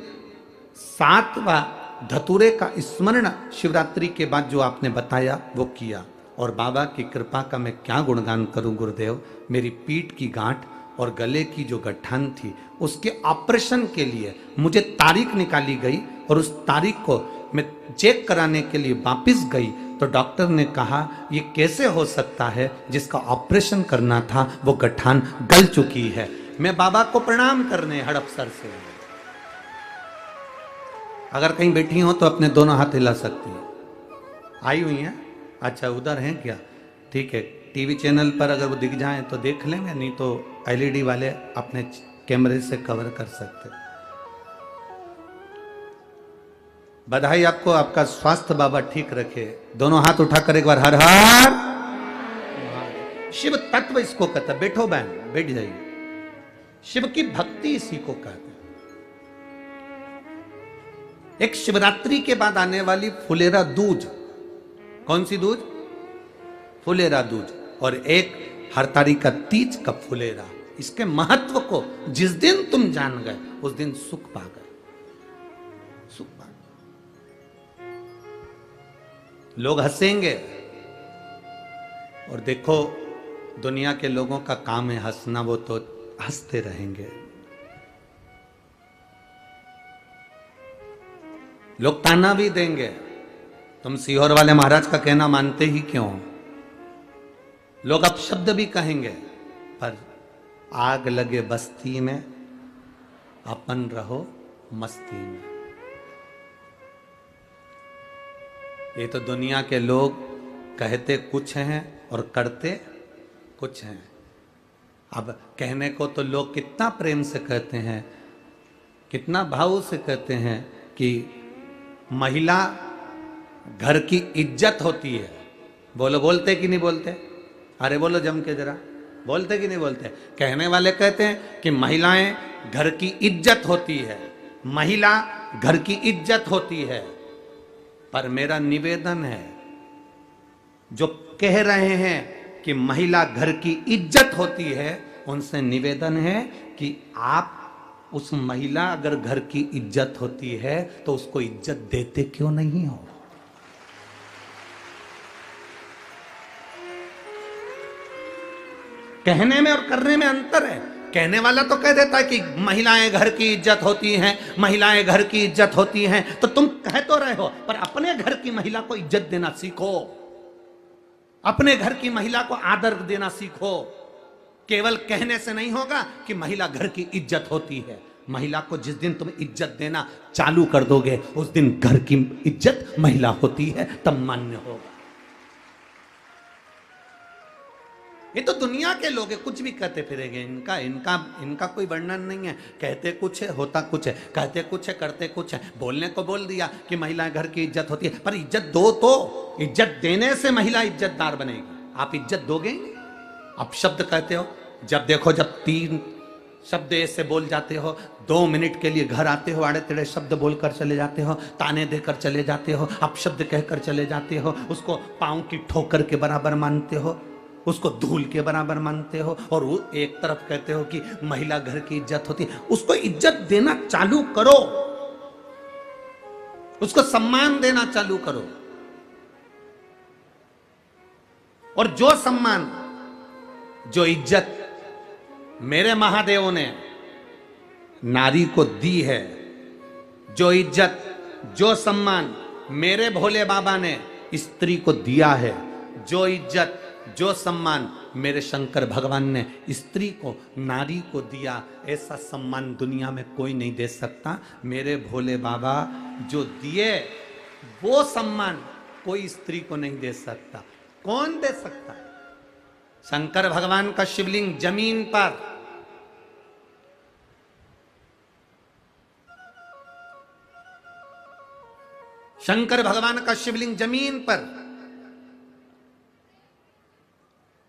7वां धतूरे का स्मरण शिवरात्रि के बाद जो आपने बताया वो किया। और बाबा की कृपा का मैं क्या गुणगान करूं गुरुदेव। मेरी पीठ की गांठ और गले की जो गठान थी उसके ऑपरेशन के लिए मुझे तारीख निकाली गई, और उस तारीख को मैं चेक कराने के लिए वापस गई तो डॉक्टर ने कहा ये कैसे हो सकता है, जिसका ऑपरेशन करना था वो गठान गल चुकी है। मैं बाबा को प्रणाम करने हड़पसर से। अगर कहीं बैठी हो तो अपने दोनों हाथ हिला सकती है। आई हुई है? अच्छा, उधर हैं क्या? ठीक है, टीवी चैनल पर अगर वो दिख जाएं तो देख लेंगे, नहीं तो एलईडी वाले अपने कैमरे से कवर कर सकते। बधाई आपको, आपका स्वास्थ्य बाबा ठीक रखे। दोनों हाथ उठाकर एक बार हर हर। शिव तत्व इसको कहता है। बैठो बहन, बैठ जाइए। शिव की भक्ति इसी को कहते हैं। एक शिवरात्रि के बाद आने वाली फुलेरा दूज, कौन सी दूज? फुलेरा दूज। और एक हरतारी का तीज का फुलेरा। इसके महत्व को जिस दिन तुम जान गए उस दिन सुख पा गए, सुख पा गए। लोग हंसेंगे, और देखो दुनिया के लोगों का काम है हंसना, वो तो हंसते रहेंगे। लोग ताना भी देंगे, तुम सीहोर वाले महाराज का कहना मानते ही क्यों? लोग अपशब्द भी कहेंगे, पर आग लगे बस्ती में अपन रहो मस्ती में। ये तो दुनिया के लोग कहते कुछ हैं और करते कुछ हैं। अब कहने को तो लोग कितना प्रेम से कहते हैं, कितना भाव से कहते हैं कि महिला घर की इज्जत होती है। बोलो, बोलते कि नहीं बोलते? अरे बोलो जम के जरा, बोलते कि नहीं बोलते? कहने वाले कहते हैं कि महिलाएं घर की इज्जत होती है, महिला घर की इज्जत होती है। पर मेरा निवेदन है, जो कह रहे हैं कि महिला घर की इज्जत होती है, उनसे निवेदन है कि आप उस महिला अगर घर की इज्जत होती है तो उसको इज्जत देते क्यों नहीं हो? कहने में और करने में अंतर है। कहने वाला तो कह देता है कि महिलाएं घर की इज्जत होती हैं, महिलाएं घर की इज्जत होती हैं, तो तुम कह तो रहे हो, पर अपने घर की महिला को इज्जत देना सीखो, अपने घर की महिला को आदर देना सीखो। केवल कहने से नहीं होगा कि महिला घर की इज्जत होती है। महिला को जिस दिन तुम इज्जत देना चालू कर दोगे उस दिन घर की इज्जत महिला होती है, तब मान्य होगा। ये तो दुनिया के लोग कुछ भी कहते फिरेंगे, इनका इनका इनका कोई वर्णन नहीं है। कहते कुछ है, होता कुछ है, कहते कुछ है, करते कुछ है। बोलने को बोल दिया कि महिलाएं घर की इज्जत होती है, पर इज्जत दो तो। इज्जत देने से महिला इज्जतदार बनेगी। आप इज्जत दोगे? आप शब्द कहते हो, जब देखो जब 3 शब्द ऐसे बोल जाते हो, 2 मिनट के लिए घर आते हो, आड़े टेढ़े शब्द बोलकर चले जाते हो, ताने देकर चले जाते हो, आप शब्द कहकर चले जाते हो, उसको पांव की ठोकर के बराबर मानते हो, उसको धूल के बराबर मानते हो, और वो एक तरफ कहते हो कि महिला घर की इज्जत होती है। उसको इज्जत देना चालू करो, उसको सम्मान देना चालू करो। और जो सम्मान, जो इज्जत मेरे महादेव ने नारी को दी है, जो इज्जत, जो सम्मान मेरे भोले बाबा ने स्त्री को दिया है, जो इज्जत, जो सम्मान मेरे शंकर भगवान ने स्त्री को, नारी को दिया, ऐसा सम्मान दुनिया में कोई नहीं दे सकता। मेरे भोले बाबा जो दिए वो सम्मान कोई स्त्री को नहीं दे सकता। कौन दे सकता है? शंकर भगवान का शिवलिंग जमीन पर, शंकर भगवान का शिवलिंग जमीन पर,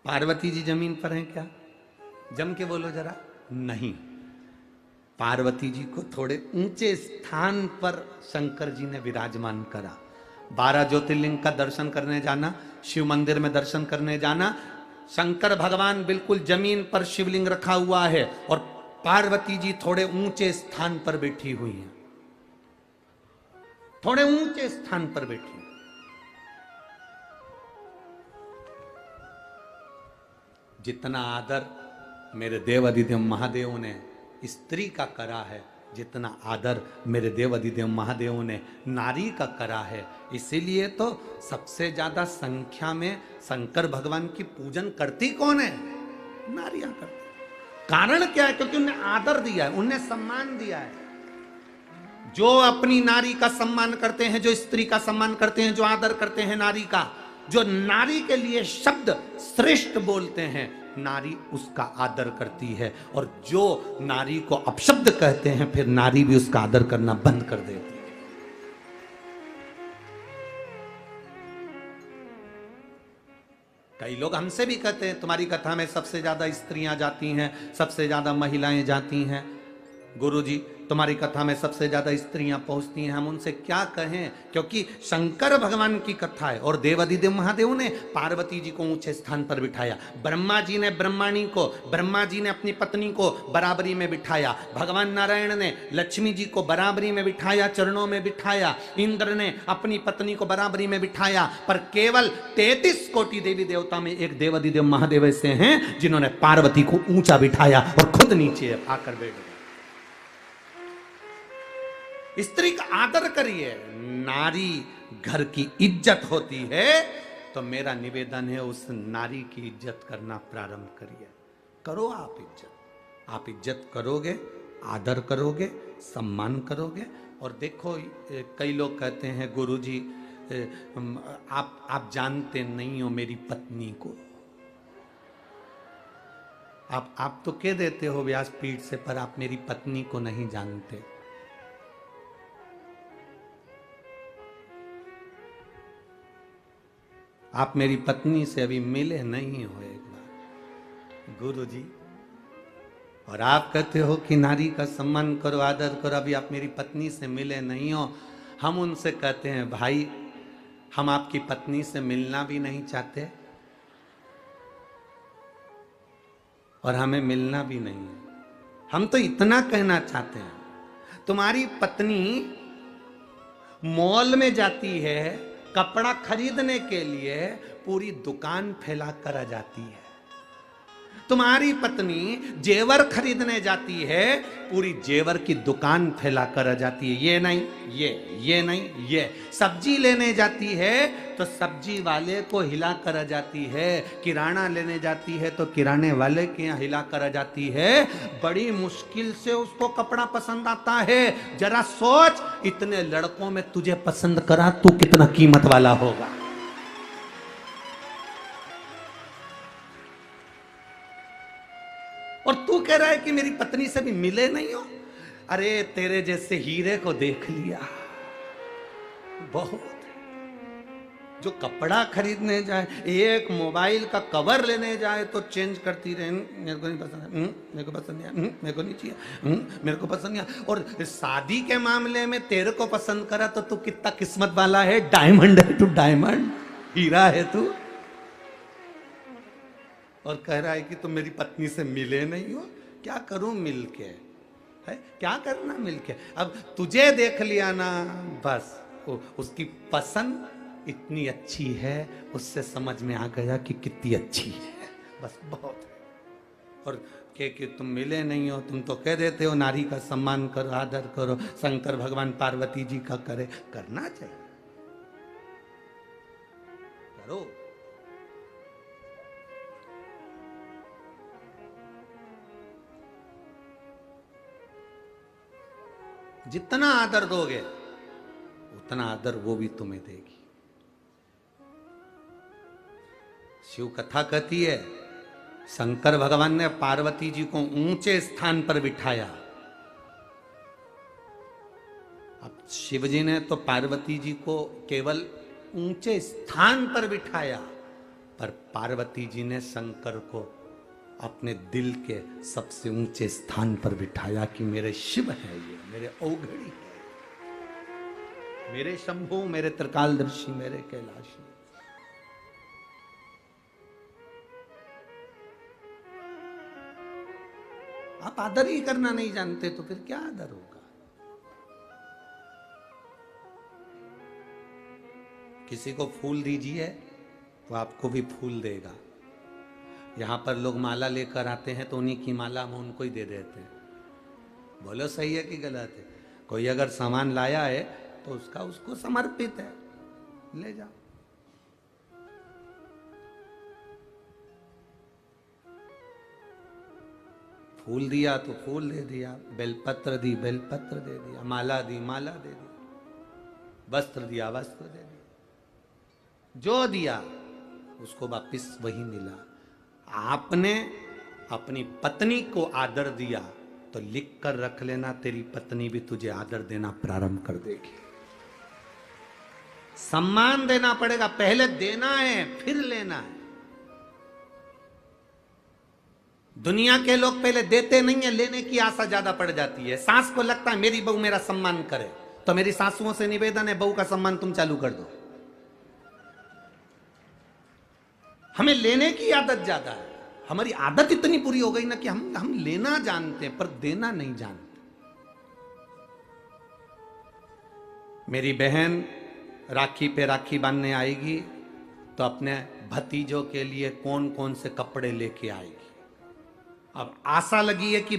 पार्वती जी जमीन पर हैं क्या? जम के बोलो जरा। नहीं, पार्वती जी को थोड़े ऊंचे स्थान पर शंकर जी ने विराजमान करा। 12 ज्योतिर्लिंग का दर्शन करने जाना, शिव मंदिर में दर्शन करने जाना, शंकर भगवान बिल्कुल जमीन पर शिवलिंग रखा हुआ है और पार्वती जी थोड़े ऊंचे स्थान पर बैठी हुई हैं, थोड़े ऊंचे स्थान पर बैठी। जितना आदर मेरे देव अधिदेव महादेव ने स्त्री का करा है, जितना आदर मेरे देव अधिदेव महादेव ने नारी का करा है, इसीलिए तो सबसे ज्यादा संख्या में शंकर भगवान की पूजन करती कौन है? नारियां करती। कारण क्या है? क्योंकि उन्हें आदर दिया है, उन्हें सम्मान दिया है। जो अपनी नारी का सम्मान करते हैं, जो स्त्री का सम्मान करते हैं, जो आदर करते हैं नारी का, जो नारी के लिए शब्द श्रेष्ठ बोलते हैं, नारी उसका आदर करती है, और जो नारी को अपशब्द कहते हैं फिर नारी भी उसका आदर करना बंद कर देती है। कई लोग हमसे भी कहते हैं तुम्हारी कथा में सबसे ज्यादा स्त्रियां जाती हैं, सबसे ज्यादा महिलाएं जाती हैं। गुरुजी तुम्हारी कथा में सबसे ज्यादा स्त्रियां पहुंचती हैं। हम उनसे क्या कहें, क्योंकि शंकर भगवान की कथा है और देवादिदेव महादेव ने पार्वती जी को ऊंचे स्थान पर बिठाया। ब्रह्मा जी ने ब्रह्मा जी ने अपनी पत्नी को बराबरी में बिठाया। भगवान नारायण ने लक्ष्मी जी को बराबरी में बिठाया, चरणों में बिठाया। इंद्र ने अपनी पत्नी को बराबरी में बिठाया। पर केवल 33 कोटि देवी देवता में एक देवादिदेव महादेव ऐसे हैं जिन्होंने पार्वती को ऊंचा बिठाया और खुद नीचे आकर बैठ गए। स्त्री का आदर करिए, नारी घर की इज्जत होती है, तो मेरा निवेदन है उस नारी की इज्जत करना प्रारंभ करिए। करो आप इज्जत। आप इज्जत करोगे, आदर करोगे, सम्मान करोगे। और देखो कई लोग कहते हैं गुरुजी आप जानते नहीं हो मेरी पत्नी को। आप तो कह देते हो व्यासपीठ से, पर आप मेरी पत्नी को नहीं जानते। आप मेरी पत्नी से अभी मिले नहीं हो एक बार गुरुजी, और आप कहते हो कि नारी का सम्मान करो, आदर करो, अभी आप मेरी पत्नी से मिले नहीं हो। हम उनसे कहते हैं भाई हम आपकी पत्नी से मिलना भी नहीं चाहते और हमें मिलना भी नहीं है। हम तो इतना कहना चाहते हैं, तुम्हारी पत्नी मॉल में जाती है कपड़ा खरीदने के लिए, पूरी दुकान फैला कर आ जाती है। तुम्हारी पत्नी जेवर खरीदने जाती है, पूरी जेवर की दुकान फैला कर आ जाती है। ये नहीं ये नहीं ये। सब्जी लेने जाती है तो सब्जी वाले को हिला कर आ जाती है। किराना लेने जाती है तो किराने वाले के यहाँ हिला कर आ जाती है। बड़ी मुश्किल से उसको कपड़ा पसंद आता है। जरा सोच, इतने लड़कों में तुझे पसंद करा, तू कितना कीमत वाला होगा। और तू कह रहा है कि मेरी पत्नी से भी मिले नहीं हो। अरे तेरे जैसे हीरे को देख लिया बहुत। जो कपड़ा खरीदने जाए, एक मोबाइल का कवर लेने जाए तो चेंज करती रहे, मेरे को नहीं पसंद है, मेरे को पसंद नहीं, मेरे को नहीं चाहिए, मेरे को पसंद नहीं। और शादी के मामले में तेरे को पसंद करा तो तू कितना किस्मत वाला है। डायमंड है तू, डायमंड हीरा है तू। और कह रहा है कि तुम मेरी पत्नी से मिले नहीं हो। क्या करूं मिलके, है क्या करना मिलके। अब तुझे देख लिया ना, बस उसकी पसंद इतनी अच्छी है, उससे समझ में आ गया कि कितनी अच्छी है, बस बहुत है। और कि तुम मिले नहीं हो, तुम तो कह देते हो नारी का सम्मान करो, आदर करो। शंकर भगवान पार्वती जी का करे, करना चाहिए, करो। जितना आदर दोगे उतना आदर वो भी तुम्हें देगी। शिव कथा कहती है शंकर भगवान ने पार्वती जी को ऊंचे स्थान पर बिठाया। अब शिव जी ने तो पार्वती जी को केवल ऊंचे स्थान पर बिठाया, पर पार्वती जी ने शंकर को अपने दिल के सबसे ऊंचे स्थान पर बिठाया कि मेरे शिव है, ये मेरे औघड़ी है, मेरे शंभु, मेरे त्रिकालदर्शी, मेरे कैलाशी। आप आदर ही करना नहीं जानते तो फिर क्या आदर होगा। किसी को फूल दीजिए तो आपको भी फूल देगा। यहां पर लोग माला लेकर आते हैं तो उन्हीं की माला हम उनको ही दे देते हैं। बोलो सही है कि गलत है। कोई अगर सामान लाया है तो उसका उसको समर्पित है, ले जाओ। फूल दिया तो फूल दे दिया, बेलपत्र दी बेलपत्र दे दिया, माला दी माला दे दी, वस्त्र दिया वस्त्र दे दिया, जो दिया उसको वापिस वही मिला। आपने अपनी पत्नी को आदर दिया तो लिख कर रख लेना, तेरी पत्नी भी तुझे आदर देना प्रारंभ कर देगी। सम्मान देना पड़ेगा, पहले देना है फिर लेना है। दुनिया के लोग पहले देते नहीं है, लेने की आशा ज्यादा पड़ जाती है। सास को लगता है मेरी बहू मेरा सम्मान करे, तो मेरी सासुओं से निवेदन है बहू का सम्मान तुम चालू कर दो। हमें लेने की आदत ज्यादा है, हमारी आदत इतनी बुरी हो गई ना कि हम लेना जानते हैं पर देना नहीं जानते। मेरी बहन राखी पे राखी बांधने आएगी तो अपने भतीजों के लिए कौन कौन से कपड़े लेके आएगी। अब आशा लगी है कि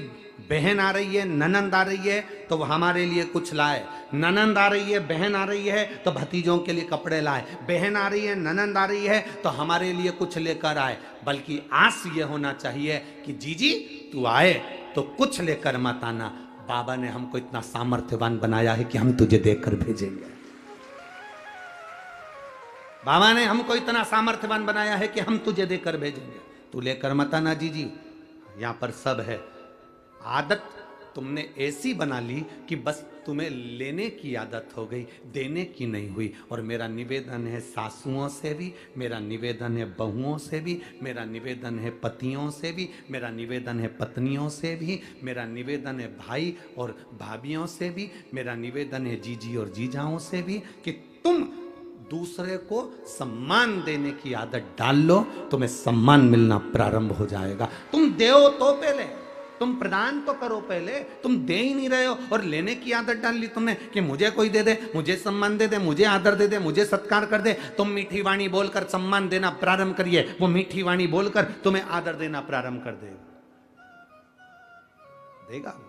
बहन आ रही है, ननंद आ रही है तो वो हमारे लिए कुछ लाए, ननंद आ रही है, बहन आ रही है तो भतीजों के लिए कपड़े लाए, बहन आ रही है, ननंद आ रही है तो हमारे लिए कुछ लेकर आए। बल्कि आस ये होना चाहिए कि जीजी तू आए तो कुछ लेकर मत आना, बाबा ने हमको इतना सामर्थ्यवान बनाया है कि हम तुझे देकर भेजेंगे। बाबा ने हमको इतना सामर्थ्यवान बनाया है कि हम तुझे देकर भेजेंगे, तू लेकर मत आना जीजी, यहां पर सब है। आदत तुमने ऐसी बना ली कि बस तुम्हें लेने की आदत हो गई, देने की नहीं हुई। और मेरा निवेदन है सासुओं से भी, मेरा निवेदन है बहुओं से भी, मेरा निवेदन है पतियों से भी, मेरा निवेदन है पत्नियों से भी, मेरा निवेदन है भाई और भाभियों से भी, मेरा निवेदन है जीजी और जीजाओं से भी कि तुम दूसरे को सम्मान देने की आदत डाल लो, तुम्हें सम्मान मिलना प्रारंभ हो जाएगा। तुम दो तो पहले, तुम प्रदान तो करो पहले, तुम दे ही नहीं रहे हो और लेने की आदत डाल ली तुमने कि मुझे कोई दे दे, मुझे सम्मान दे दे, मुझे आदर दे दे, मुझे सत्कार कर दे। तुम मीठी वाणी बोलकर सम्मान देना प्रारंभ करिए, वो मीठी वाणी बोलकर तुम्हें आदर देना प्रारंभ कर देगा।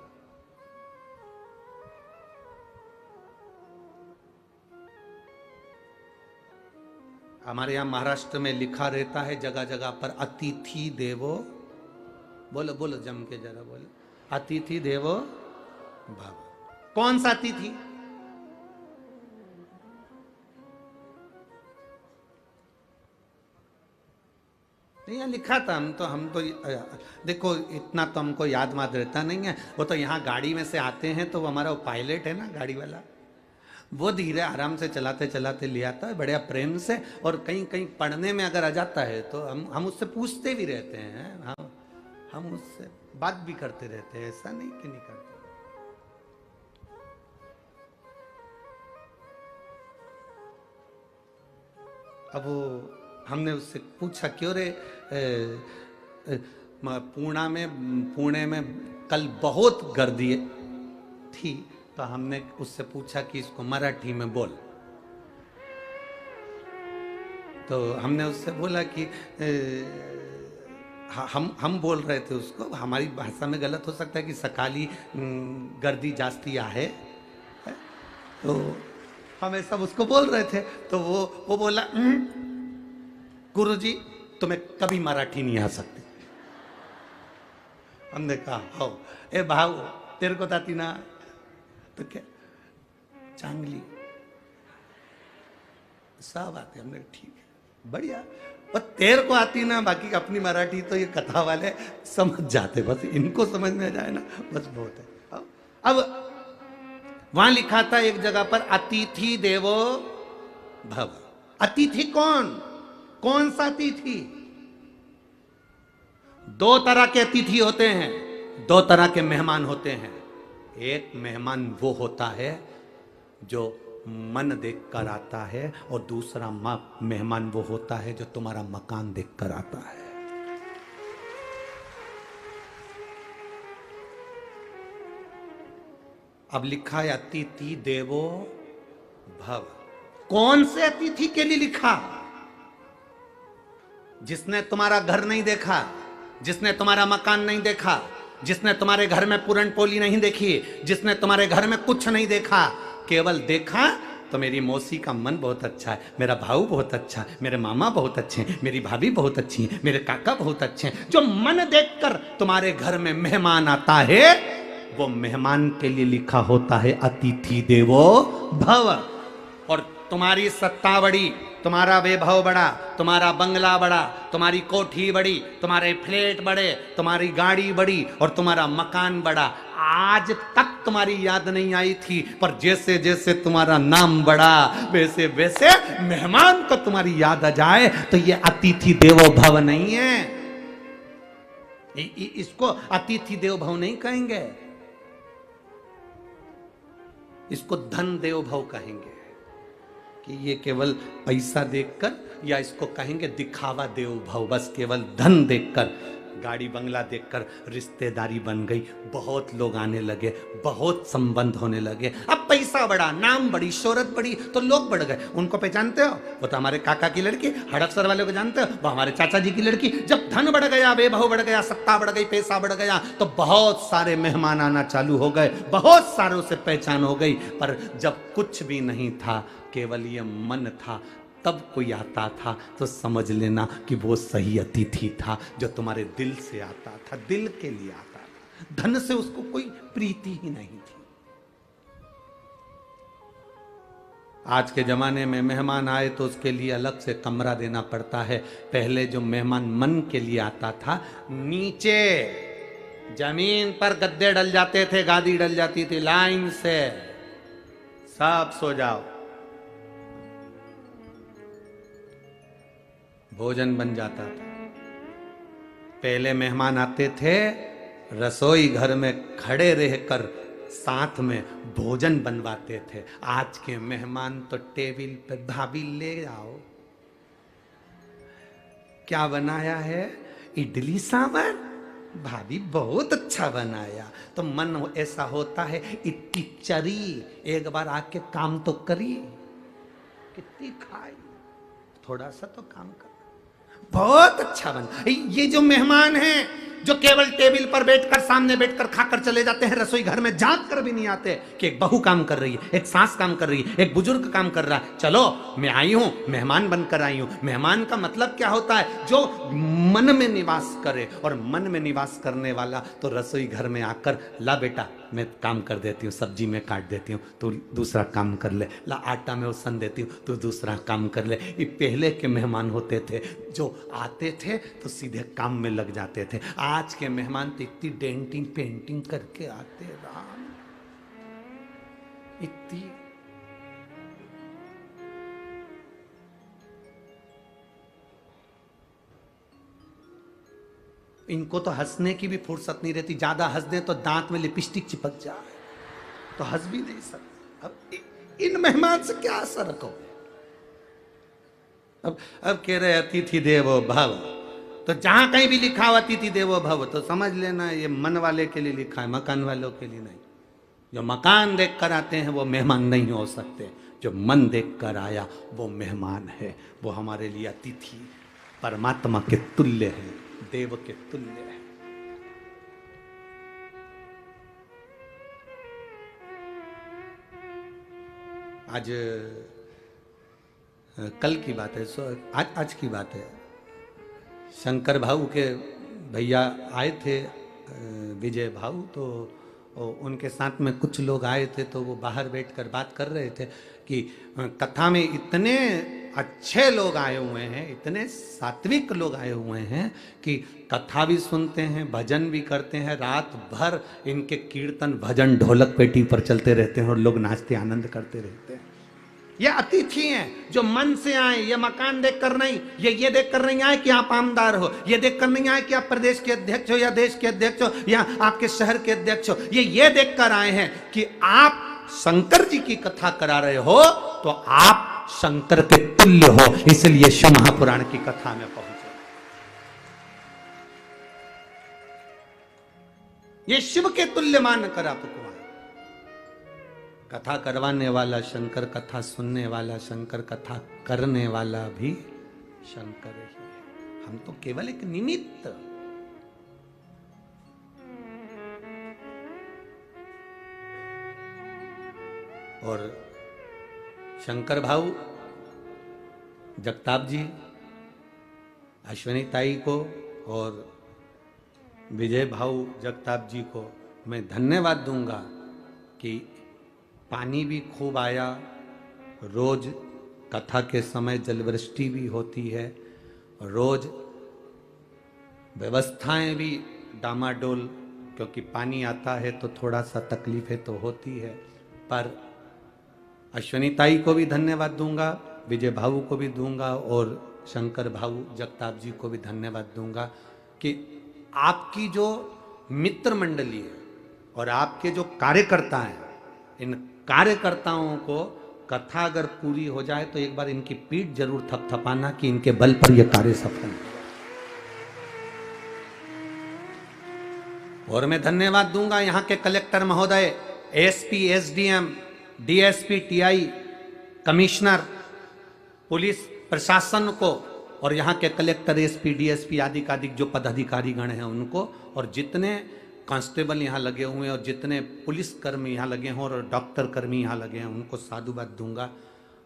हमारे यहाँ महाराष्ट्र में लिखा रहता है जगह जगह पर अतिथि देवो, बोलो बोलो जम के जरा बोलो, अतिथि देवो भव। कौन सा अतिथि? नहीं यहाँ लिखा था, हम तो देखो इतना तो हमको याद माद रहता नहीं है। वो तो यहाँ गाड़ी में से आते हैं तो वो हमारा वो पायलट है ना गाड़ी वाला, वो धीरे आराम से चलाते चलाते ले आता है बढ़िया प्रेम से। और कहीं कहीं पढ़ने में अगर आ जाता है तो हम उससे पूछते भी रहते हैं, हम उससे बात भी करते रहते हैं, ऐसा नहीं कि नहीं करते। अब वो हमने उससे पूछा क्यों रे पुणे में कल बहुत गर्दी थी, तो हमने उससे पूछा कि इसको मराठी में बोल। तो हमने उससे बोला कि हम बोल रहे थे उसको, हमारी भाषा में गलत हो सकता है कि सकाली गर्दी जास्ती आहे, तो हम ऐसा उसको बोल रहे थे। तो वो बोला गुरुजी तुम्हें कभी मराठी नहीं आ सकती। हमने कहा हो ए भाऊ तेरे को आती ना, तो क्या चांगली सब आते। हमने ठीक है बढ़िया, पर तेरे को आती ना, बाकी अपनी मराठी तो ये कथा वाले समझ जाते, बस इनको समझ में आ जाए ना बस बहुत है। अब वहां लिखा था एक जगह पर अतिथि देवो भव। अतिथि कौन सा अतिथि? दो तरह के अतिथि होते हैं, दो तरह के मेहमान होते हैं। एक मेहमान वो होता है जो मन देखकर आता है, और दूसरा मेहमान वो होता है जो तुम्हारा मकान देखकर आता है। अब लिखा है अतिथि देवो भव। कौन से अतिथि के लिए लिखा? जिसने तुम्हारा घर नहीं देखा, जिसने तुम्हारा मकान नहीं देखा, जिसने तुम्हारे घर में पूरन पोली नहीं देखी, जिसने तुम्हारे घर में कुछ नहीं देखा, केवल देखा तो मेरी मौसी का मन बहुत अच्छा है, मेरा भाऊ बहुत अच्छा है, मेरे मामा बहुत अच्छे हैं, मेरी भाभी बहुत अच्छी है, मेरे काका बहुत अच्छे हैं। जो मन देखकर तुम्हारे घर में मेहमान आता है, वो मेहमान के लिए लिखा होता है अतिथि देवो भव। और तुम्हारी सत्तावड़ी तुम्हारा वैभव बढ़ा, तुम्हारा बंगला बढ़ा, तुम्हारी कोठी बढ़ी, तुम्हारे फ्लैट बढ़े, तुम्हारी गाड़ी बढ़ी और तुम्हारा मकान बढ़ा। आज तक तुम्हारी याद नहीं आई थी, पर जैसे जैसे तुम्हारा नाम बढ़ा वैसे वैसे मेहमान को तुम्हारी याद आ जाए। तो ये अतिथि देवो भव नहीं है, इसको अतिथि देवो भव नहीं कहेंगे, इसको धन देव भव कहेंगे। कि ये केवल पैसा देखकर, या इसको कहेंगे दिखावा देव भव, बस केवल धन देखकर, गाड़ी बंगला देखकर रिश्तेदारी बन गई, बहुत लोग आने लगे, बहुत संबंध होने लगे। अब पैसा बढ़ा, नाम बढ़ी, शोहरत बढ़ी, तो लोग बढ़ गए। उनको पहचानते हो, वो तो हमारे काका की लड़की, हड़पसर वाले को जानते हो, वो हमारे चाचा जी की लड़की। जब धन बढ़ गया, वैभव बढ़ गया, सत्ता बढ़ गई, पैसा बढ़ गया, तो बहुत सारे मेहमान आना चालू हो गए, बहुत सारों से पहचान हो गई। पर जब कुछ भी नहीं था, केवल ये मन था, तब कोई आता था तो समझ लेना कि वो सही अतिथि था, जो तुम्हारे दिल से आता था, दिल के लिए आता था। धन से उसको कोई प्रीति ही नहीं थी। आज के जमाने में मेहमान आए तो उसके लिए अलग से कमरा देना पड़ता है। पहले जो मेहमान मन के लिए आता था, नीचे जमीन पर गद्दे डल जाते थे, गादी डल जाती थी, लाइन से सब सो जाओ, भोजन बन जाता था। पहले मेहमान आते थे, रसोई घर में खड़े रहकर साथ में भोजन बनवाते थे। आज के मेहमान तो टेबल पे, भाभी ले आओ, क्या बनाया है, इडली सांभर, भाभी बहुत अच्छा बनाया। तो मन ऐसा होता है, इतनी चरी, एक बार आके काम तो करी, कितनी खाई, थोड़ा सा तो काम कर, बहुत अच्छा बना। ये जो मेहमान हैं, जो केवल टेबल पर बैठकर, सामने बैठकर खाकर चले जाते हैं, रसोई घर में झांक कर भी नहीं आते कि एक बहू काम कर रही है, एक सास काम कर रही है, एक बुजुर्ग काम कर रहा है, चलो मैं आई हूं, मेहमान बनकर आई हूं। मेहमान का मतलब क्या होता है, जो मन में निवास करे, और मन में निवास करने वाला तो रसोई घर में आकर, ला बेटा मैं काम कर देती हूँ, सब्जी में काट देती हूँ, तू दूसरा काम कर ले, ला आटा में सन देती हूँ, तू दूसरा काम कर ले। ये पहले के मेहमान होते थे, जो आते थे तो सीधे काम में लग जाते थे। आज के मेहमान तो इतनी डेंटिंग पेंटिंग करके आते, राम, इतनी इनको तो हंसने की भी फुर्सत नहीं रहती, ज्यादा हंस दे तो दांत में लिपस्टिक चिपक जाए, तो हंस भी नहीं सकते। अब इन मेहमान से क्या असर रखो। अब कह रहे अतिथि देवो भव, तो जहां कहीं भी लिखा हो अतिथि देवो भव, तो समझ लेना ये मन वाले के लिए लिखा है, मकान वालों के लिए नहीं। जो मकान देख कर आते हैं वो मेहमान नहीं हो सकते, जो मन देख कर आया वो मेहमान है, वो हमारे लिए अतिथि परमात्मा के तुल्य है, देव के तुल्य है। आज कल की बात है, आज की बात है, शंकर भाऊ के भैया आए थे, विजय भाऊ, तो उनके साथ में कुछ लोग आए थे, तो वो बाहर बैठकर बात कर रहे थे कि कथा में इतने अच्छे लोग आए हुए हैं, इतने सात्विक लोग आए हुए हैं कि कथा भी सुनते हैं, भजन भी करते हैं, रात भर इनके कीर्तन भजन ढोलक पेटी पर चलते रहते हैं और लोग नाचते आनंद करते रहते हैं। ये अतिथि हैं जो मन से आए, ये मकान देखकर नहीं, ये देखकर नहीं आए कि आप आमदार हो, ये देखकर नहीं आए कि आप प्रदेश के अध्यक्ष हो या देश के अध्यक्ष हो या आपके शहर के अध्यक्ष हो, ये देखकर आए हैं कि आप शंकर जी की कथा करा रहे हो तो आप शंकर के तुल्य हो, इसलिए शिव महापुराण की कथा में पहुंचे। ये शिव के तुल्य मानकर आपको कथा करवाने वाला शंकर, कथा सुनने वाला शंकर, कथा करने वाला भी शंकर ही है। हम तो केवल एक निमित्त। और शंकर भाऊ जगताप जी, अश्विनी ताई को और विजय भाऊ जगताप जी को मैं धन्यवाद दूंगा कि पानी भी खूब आया, रोज कथा के समय जलवृष्टि भी होती है, रोज व्यवस्थाएं भी डामाडोल, क्योंकि पानी आता है तो थोड़ा सा तकलीफें तो होती है। पर अश्विनी ताई को भी धन्यवाद दूंगा, विजय भाऊ को भी दूंगा और शंकर भाऊ जगताप जी को भी धन्यवाद दूंगा कि आपकी जो मित्र मंडली है और आपके जो कार्यकर्ता हैं, इन कार्यकर्ताओं को कथा अगर पूरी हो जाए तो एक बार इनकी पीठ जरूर थपथपाना कि इनके बल पर यह कार्य सफल है। और मैं धन्यवाद दूंगा यहाँ के कलेक्टर महोदय, SP, SDM, DSP, TI, commissioner, police प्रशासन को, और यहाँ के कलेक्टर, एसपी, डीएसपी आदि का जो पदाधिकारी गण हैं उनको, और जितने कांस्टेबल यहाँ लगे हुए हैं और जितने पुलिस कर्मी यहाँ लगे हैं और डॉक्टर कर्मी यहाँ लगे हैं, उनको साधुवाद दूंगा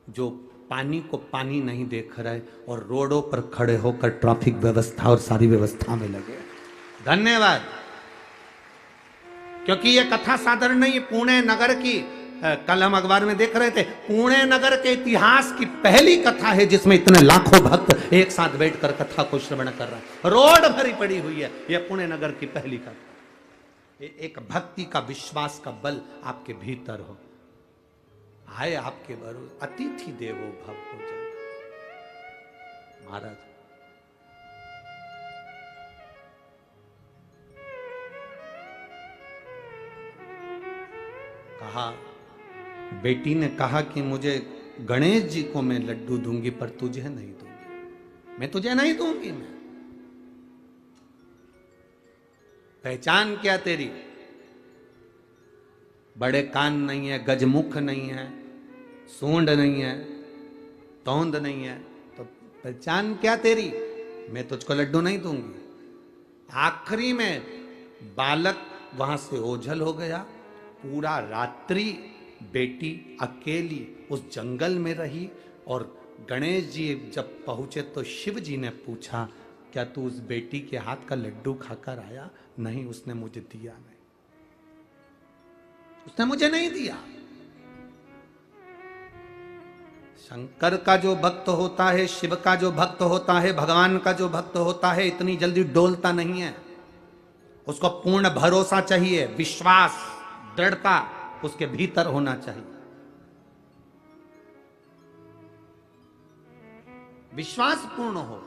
जो पानी को पानी नहीं देख रहे और रोडों पर खड़े होकर ट्रैफिक व्यवस्था और सारी व्यवस्था में लगे। धन्यवाद। क्योंकि ये कथा साधारण नहीं, पुणे नगर की, कल हम अखबार में देख रहे थे, पुणे नगर के इतिहास की पहली कथा है जिसमें इतने लाखों भक्त एक साथ बैठकर कथा को श्रवण कर रहे हैं। रोड भरी पड़ी हुई है, यह पुणे नगर की पहली कथा। एक भक्ति का, विश्वास का बल आपके भीतर हो, आए आपके भरोसे, अतिथि देवो भव हो जाए। महाराज कहा, बेटी ने कहा कि मुझे गणेश जी को मैं लड्डू दूंगी पर तुझे नहीं दूंगी, मैं तुझे नहीं दूंगी। मैं पहचान क्या तेरी? बड़े कान नहीं है, गजमुख नहीं है, सूंड नहीं है, तोंद नहीं है, तो पहचान क्या तेरी? मैं तुझको लड्डू नहीं दूंगी। आखिरी में बालक वहां से ओझल हो गया। पूरा रात्रि बेटी अकेली उस जंगल में रही और गणेश जी जब पहुंचे तो शिव जी ने पूछा, क्या तू उस बेटी के हाथ का लड्डू खाकर आया? नहीं, उसने मुझे दिया नहीं, उसने मुझे नहीं दिया। शंकर का जो भक्त होता है, शिव का जो भक्त होता है, भगवान का जो भक्त होता है, इतनी जल्दी डोलता नहीं है। उसको पूर्ण भरोसा चाहिए, विश्वास, दृढ़ता उसके भीतर होना चाहिए। विश्वास पूर्ण हो।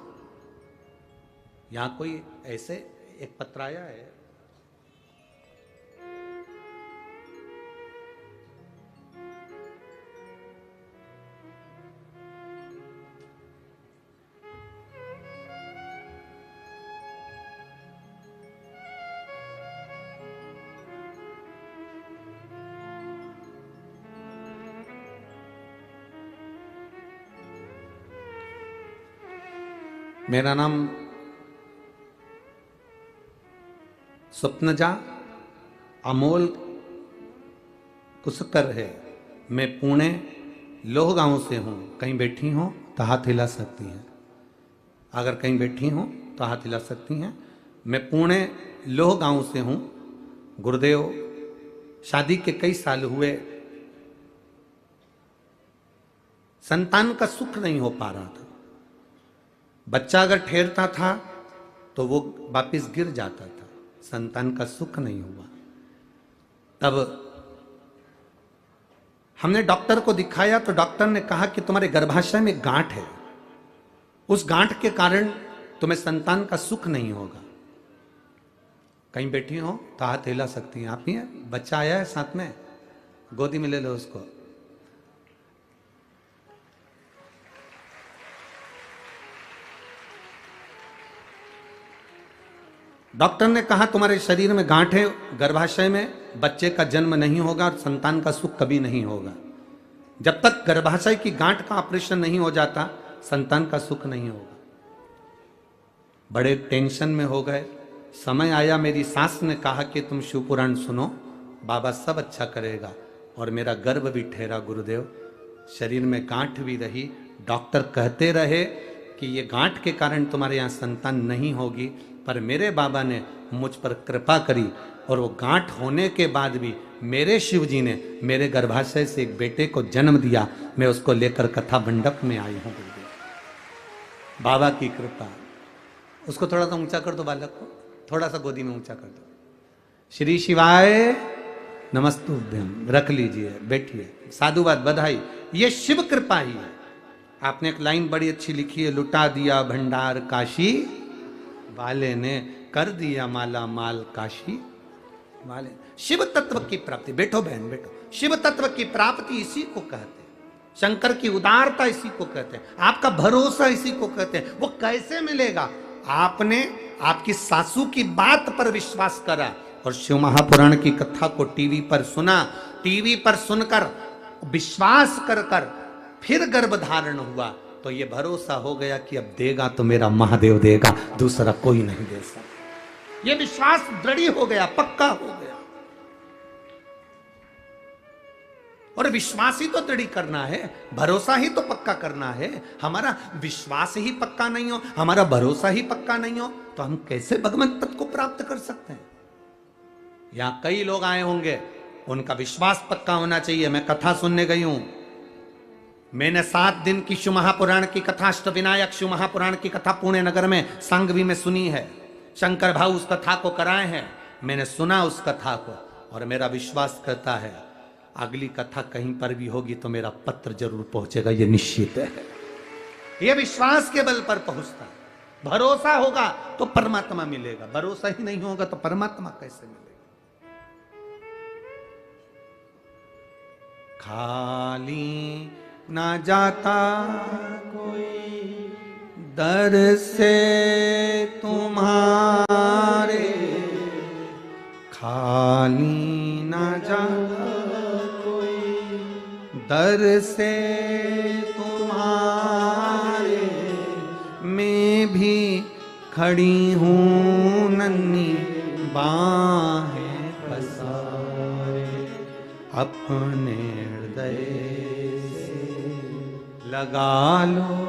यहां कोई ऐसे एक पत्र आया है, मेरा नाम स्वप्नजा अमोल कुसकर है। मैं पुणे लोह गांव से हूँ। कहीं बैठी हो तो हाथ हिला सकती हैं, अगर कहीं बैठी हो तो हाथ हिला सकती हैं। मैं पुणे लोह गांव से हूँ। गुरुदेव, शादी के कई साल हुए, संतान का सुख नहीं हो पा रहा था। बच्चा अगर ठहरता था तो वो वापिस गिर जाता था, संतान का सुख नहीं हुआ। तब हमने डॉक्टर को दिखाया तो डॉक्टर ने कहा कि तुम्हारे गर्भाशय में गांठ है, उस गांठ के कारण तुम्हें संतान का सुख नहीं होगा। कहीं बैठी हो तो हाथ हिला सकती हैं आप ही हैं। बच्चा आया है साथ में, गोदी में ले लो उसको। डॉक्टर ने कहा तुम्हारे शरीर में गांठ है, गर्भाशय में बच्चे का जन्म नहीं होगा और संतान का सुख कभी नहीं होगा। जब तक गर्भाशय की गांठ का ऑपरेशन नहीं हो जाता, संतान का सुख नहीं होगा। बड़े टेंशन में हो गए। समय आया, मेरी सास ने कहा कि तुम शिव पुराण सुनो, बाबा सब अच्छा करेगा। और मेरा गर्भ भी ठहरा गुरुदेव, शरीर में गांठ भी रही। डॉक्टर कहते रहे कि ये गांठ के कारण तुम्हारे यहाँ संतान नहीं होगी, पर मेरे बाबा ने मुझ पर कृपा करी और वो गांठ होने के बाद भी मेरे शिव जी ने मेरे गर्भाशय से एक बेटे को जन्म दिया। मैं उसको लेकर कथा मंडप में आई हूं। बाबा की कृपा। उसको थोड़ा सा ऊंचा कर दो, बालक को थोड़ा सा गोदी में ऊंचा कर दो। श्री शिवाय नमस्तुभ्यम। रख लीजिए, बैठिए। साधुवाद, बधाई। ये शिव कृपा ही है। आपने एक लाइन बड़ी अच्छी लिखी है, लुटा दिया भंडार काशी वाले ने, कर दिया माला माल काशी वाले। शिव तत्व की प्राप्ति, बैठो बहन बैठो, शिव तत्व की प्राप्ति इसी को कहते हैं। शंकर की उदारता इसी को कहते हैं। आपका भरोसा इसी को कहते हैं। वो कैसे मिलेगा? आपने आपकी सासू की बात पर विश्वास करा और शिव महापुराण की कथा को टीवी पर सुना, टीवी पर सुनकर विश्वास कर कर फिर गर्भ धारण हुआ, तो ये भरोसा हो गया कि अब देगा तो मेरा महादेव देगा, दूसरा कोई नहीं दे सकता। ये विश्वास दृढ़ हो गया, पक्का हो गया। और विश्वास ही तो दृढ़ करना है, भरोसा ही तो पक्का करना है। हमारा विश्वास ही पक्का नहीं हो, हमारा भरोसा ही पक्का नहीं हो, तो हम कैसे भगवत तत्व को प्राप्त कर सकते हैं? यहां कई लोग आए होंगे, उनका विश्वास पक्का होना चाहिए। मैं कथा सुनने गई हूं, मैंने 7 दिन की शिव महापुराण की कथा, अष्टविनायक शिव महापुराण की कथा पुणे नगर में सांगवी में सुनी है। शंकर भाऊ उस कथा को कराए हैं, मैंने सुना उस कथा को, और मेरा विश्वास करता है अगली कथा कहीं पर भी होगी तो मेरा पत्र जरूर पहुंचेगा, ये निश्चित है। ये विश्वास के बल पर पहुंचता है। भरोसा होगा तो परमात्मा मिलेगा, भरोसा ही नहीं होगा तो परमात्मा कैसे मिलेगा? खाली ना जाता कोई दर से तुम्हारे, खाली ना जाता कोई दर से तुम्हारे, मैं भी खड़ी हूँ नन्ही बाहें पसारे, अपने हृदय लगा लो,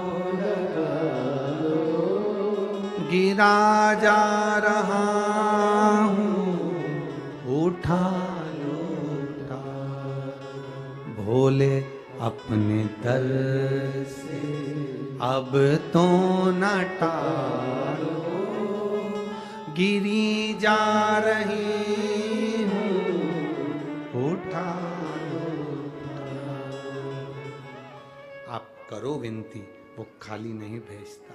गिरा जा रहा हूँ, उठा लो, भोले अपने दर से अब तो न टालो, गिरी जा रही हूँ, उठा करो विनती, वो खाली नहीं भेजता।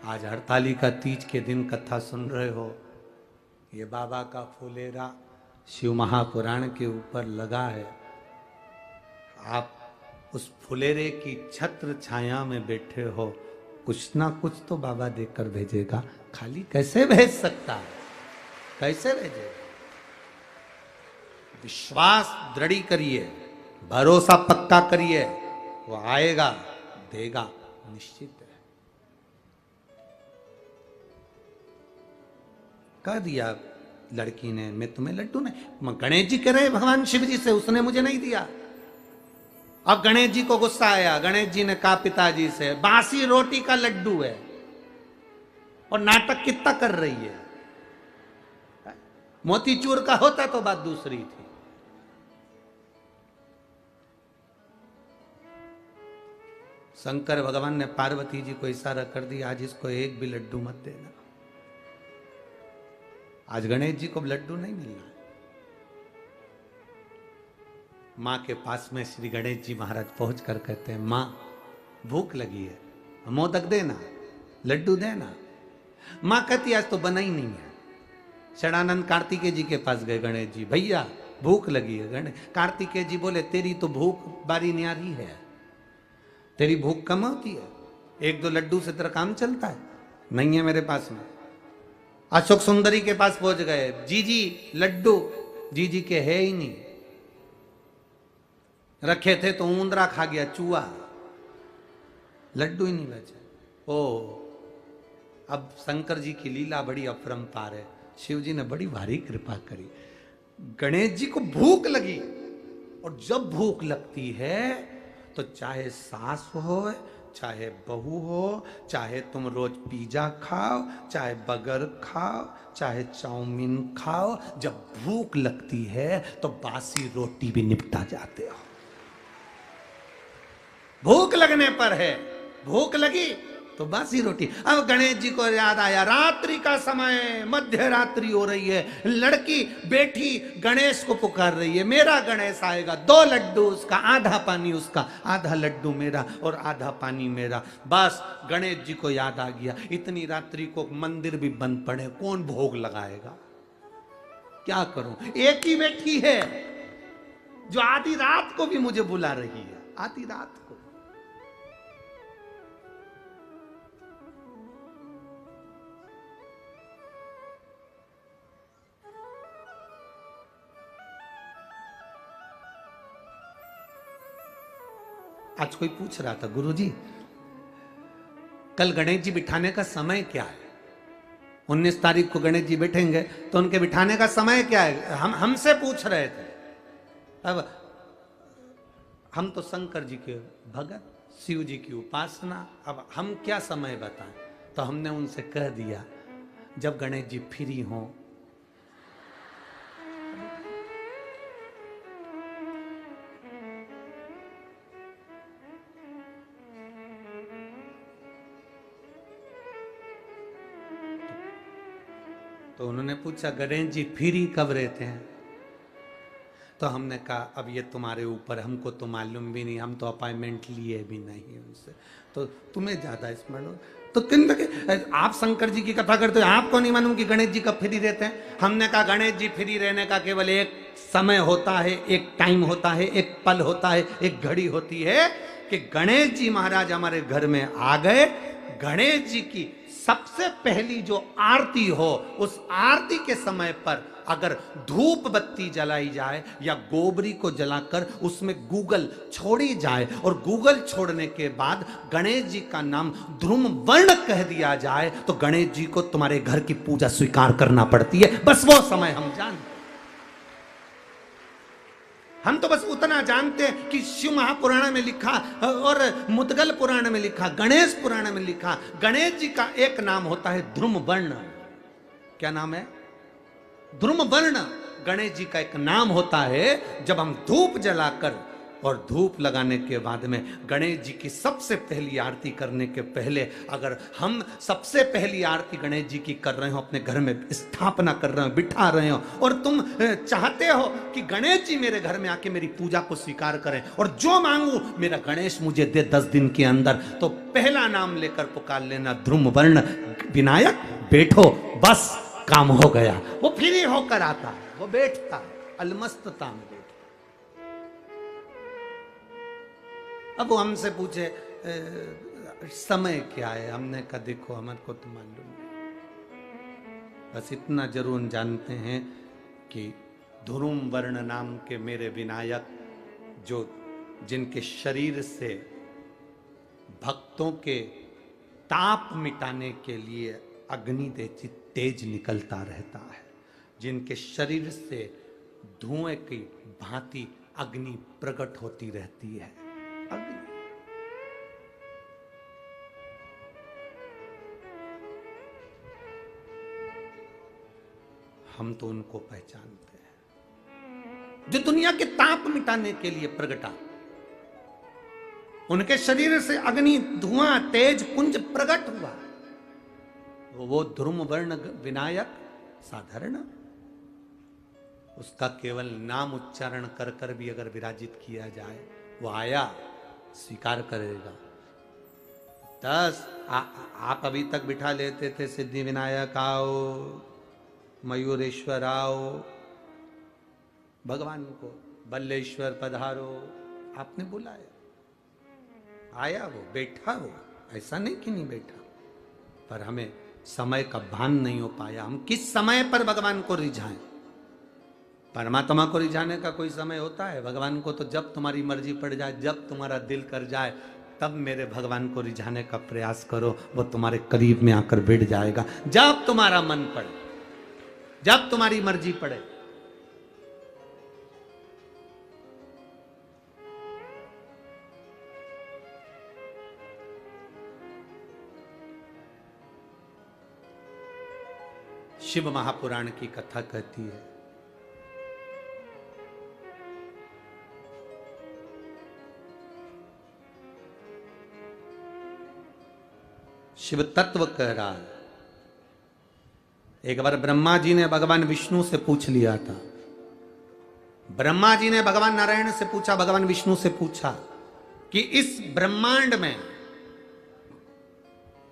आज हरतालिका तीज के दिन कथा सुन रहे हो, ये बाबा का फुलेरा शिव महापुराण के ऊपर लगा है। आप उस फुलेरे की छत्र छाया में बैठे हो, कुछ ना कुछ तो बाबा देकर भेजेगा, खाली कैसे भेज सकता है? कैसे भेजेगा? विश्वास दृढ़ करिए, भरोसा पक्का करिए, वो आएगा, देगा, निश्चित है। कह दिया लड़की ने, मैं तुम्हें लड्डू नहीं, गणेश जी कह रहे भगवान शिव जी से, उसने मुझे नहीं दिया। अब गणेश जी को गुस्सा आया, गणेश जी ने कहा पिताजी से, बासी रोटी का लड्डू है और नाटक कितना कर रही है, मोतीचूर का होता तो बात दूसरी थी। शंकर भगवान ने पार्वती जी को इशारा कर दिया, आज इसको एक भी लड्डू मत देना। आज गणेश जी को लड्डू नहीं मिलना। मां के पास में श्री गणेश जी महाराज पहुंच कर कहते हैं, मां भूख लगी है, मोदक देना, लड्डू देना। मां कहती आज तो बना ही नहीं है। षडानंद कार्तिकेय जी के पास गए गणेश जी, भैया भूख लगी है। गणेश कार्तिकेय जी बोले, तेरी तो भूख बारी न्यारी है, तेरी भूख कम होती है, 1-2 लड्डू से तेरा काम चलता है? नहीं है मेरे पास में। अशोक सुंदरी के पास पहुंच गए, जीजी लड्डू, जीजी के है ही नहीं, रखे थे तो ऊंदरा खा गया, चूहा, लड्डू ही नहीं बचे। ओ अब शंकर जी की लीला बड़ी अपरंपार है। शिव जी ने बड़ी भारी कृपा करी, गणेश जी को भूख लगी, और जब भूख लगती है तो चाहे सास हो, चाहे बहू हो, चाहे तुम रोज पिज्जा खाओ, चाहे बर्गर खाओ, चाहे चाउमीन खाओ, जब भूख लगती है तो बासी रोटी भी निपटा जाते हो। भूख लगने पर है, भूख लगी तो बासी रोटी। अब गणेश जी को याद आया, रात्रि का समय, मध्य रात्रि हो रही है, लड़की बेटी गणेश को पुकार रही है, मेरा गणेश आएगा, 2 लड्डू उसका, आधा पानी उसका, आधा लड्डू मेरा और आधा पानी मेरा। बस गणेश जी को याद आ गया, इतनी रात्रि को मंदिर भी बंद पड़े, कौन भोग लगाएगा, क्या करूं। एक ही बेटी है जो आधी रात को भी मुझे बुला रही है, आधी रात को। आज कोई पूछ रहा था, गुरुजी कल गणेश जी बिठाने का समय क्या है? 19 तारीख को गणेश जी बैठेंगे तो उनके बिठाने का समय क्या है? हमसे पूछ रहे थे। अब हम तो शंकर जी के भगत, शिव जी की उपासना, अब हम क्या समय बताएं? तो हमने उनसे कह दिया जब गणेश जी फ्री हों। तो उन्होंने पूछा गणेश जी फ्री कब रहते हैं? तो हमने कहा अब ये तुम्हारे ऊपर, हमको तो मालूम भी नहीं, हम तो अपॉइंटमेंट लिए भी नहीं उनसे, तो तुम्हें ज्यादा स्मरण हो। तो किन लगे आप शंकर जी की कथा करते हो, आपको नहीं मालूम कि गणेश जी कब फ्री रहते हैं? हमने कहा गणेश जी फ्री रहने का केवल एक समय होता है, एक टाइम होता है, एक पल होता है, एक घड़ी होती है कि गणेश जी महाराज हमारे घर में आ गए। गणेश जी की सबसे पहली जो आरती हो, उस आरती के समय पर अगर धूप बत्ती जलाई जाए या गोबरी को जलाकर उसमें गूगल छोड़ी जाए और गूगल छोड़ने के बाद गणेश जी का नाम ध्रुम वर्ण कह दिया जाए तो गणेश जी को तुम्हारे घर की पूजा स्वीकार करना पड़ती है। बस वो समय हम जानते, हम तो बस उतना जानते हैं कि शिव महापुराण में लिखा और मुद्गल पुराण में लिखा, गणेश पुराण में लिखा, गणेश जी का एक नाम होता है ध्रुम वर्ण। क्या नाम है? ध्रुम वर्ण गणेश जी का एक नाम होता है। जब हम धूप जलाकर और धूप लगाने के बाद में गणेश जी की सबसे पहली आरती करने के पहले अगर हम सबसे पहली आरती गणेश जी की कर रहे हो, अपने घर में स्थापना कर रहे हो, बिठा रहे हो, और तुम चाहते हो कि गणेश जी मेरे घर में आके मेरी पूजा को स्वीकार करें और जो मांगू मेरा गणेश मुझे दे 10 दिन के अंदर, तो पहला नाम लेकर पुकार लेना ध्रुम वर्ण विनायक, बैठो, बस काम हो गया। वो फ्री होकर आता है, वो बैठता है अलमस्तता में बैठता। अब वो हमसे पूछे समय क्या है? हमने कहा देखो हमारे को तो मालूम नहीं, बस इतना जरूर जानते हैं कि ध्रुम वर्ण नाम के मेरे विनायक, जो जिनके शरीर से भक्तों के ताप मिटाने के लिए अग्नि तेज निकलता रहता है, जिनके शरीर से धुएं की भांति अग्नि प्रकट होती रहती है। अग्नि हम तो उनको पहचानते हैं जो दुनिया के ताप मिटाने के लिए प्रगटा, उनके शरीर से अग्नि धुआं तेज पुंज प्रकट हुआ। वो ध्रुम वर्ण विनायक साधारण, उसका केवल नाम उच्चारण कर कर भी अगर विराजित किया जाए, वो आया स्वीकार करेगा। 10 आप अभी तक बिठा लेते थे सिद्धि विनायक आओ, मयूरेश्वर आओ, भगवान को बल्लेश्वर पधारो, आपने बुलाया, आया, वो बैठा, वो ऐसा नहीं कि नहीं बैठा, पर हमें समय का भान नहीं हो पाया। हम किस समय पर भगवान को रिझाएं? परमात्मा को रिझाने का कोई समय होता है? भगवान को तो जब तुम्हारी मर्जी पड़ जाए, जब तुम्हारा दिल कर जाए, तब मेरे भगवान को रिझाने का प्रयास करो, वो तुम्हारे करीब में आकर बैठ जाएगा। जब तुम्हारा मन पड़े, जब तुम्हारी मर्जी पड़े। शिव महापुराण की कथा कहती है। शिव तत्व कह रहा है। एक बार ब्रह्मा जी ने भगवान विष्णु से पूछ लिया था। ब्रह्मा जी ने भगवान नारायण से पूछा, भगवान विष्णु से पूछा कि इस ब्रह्मांड में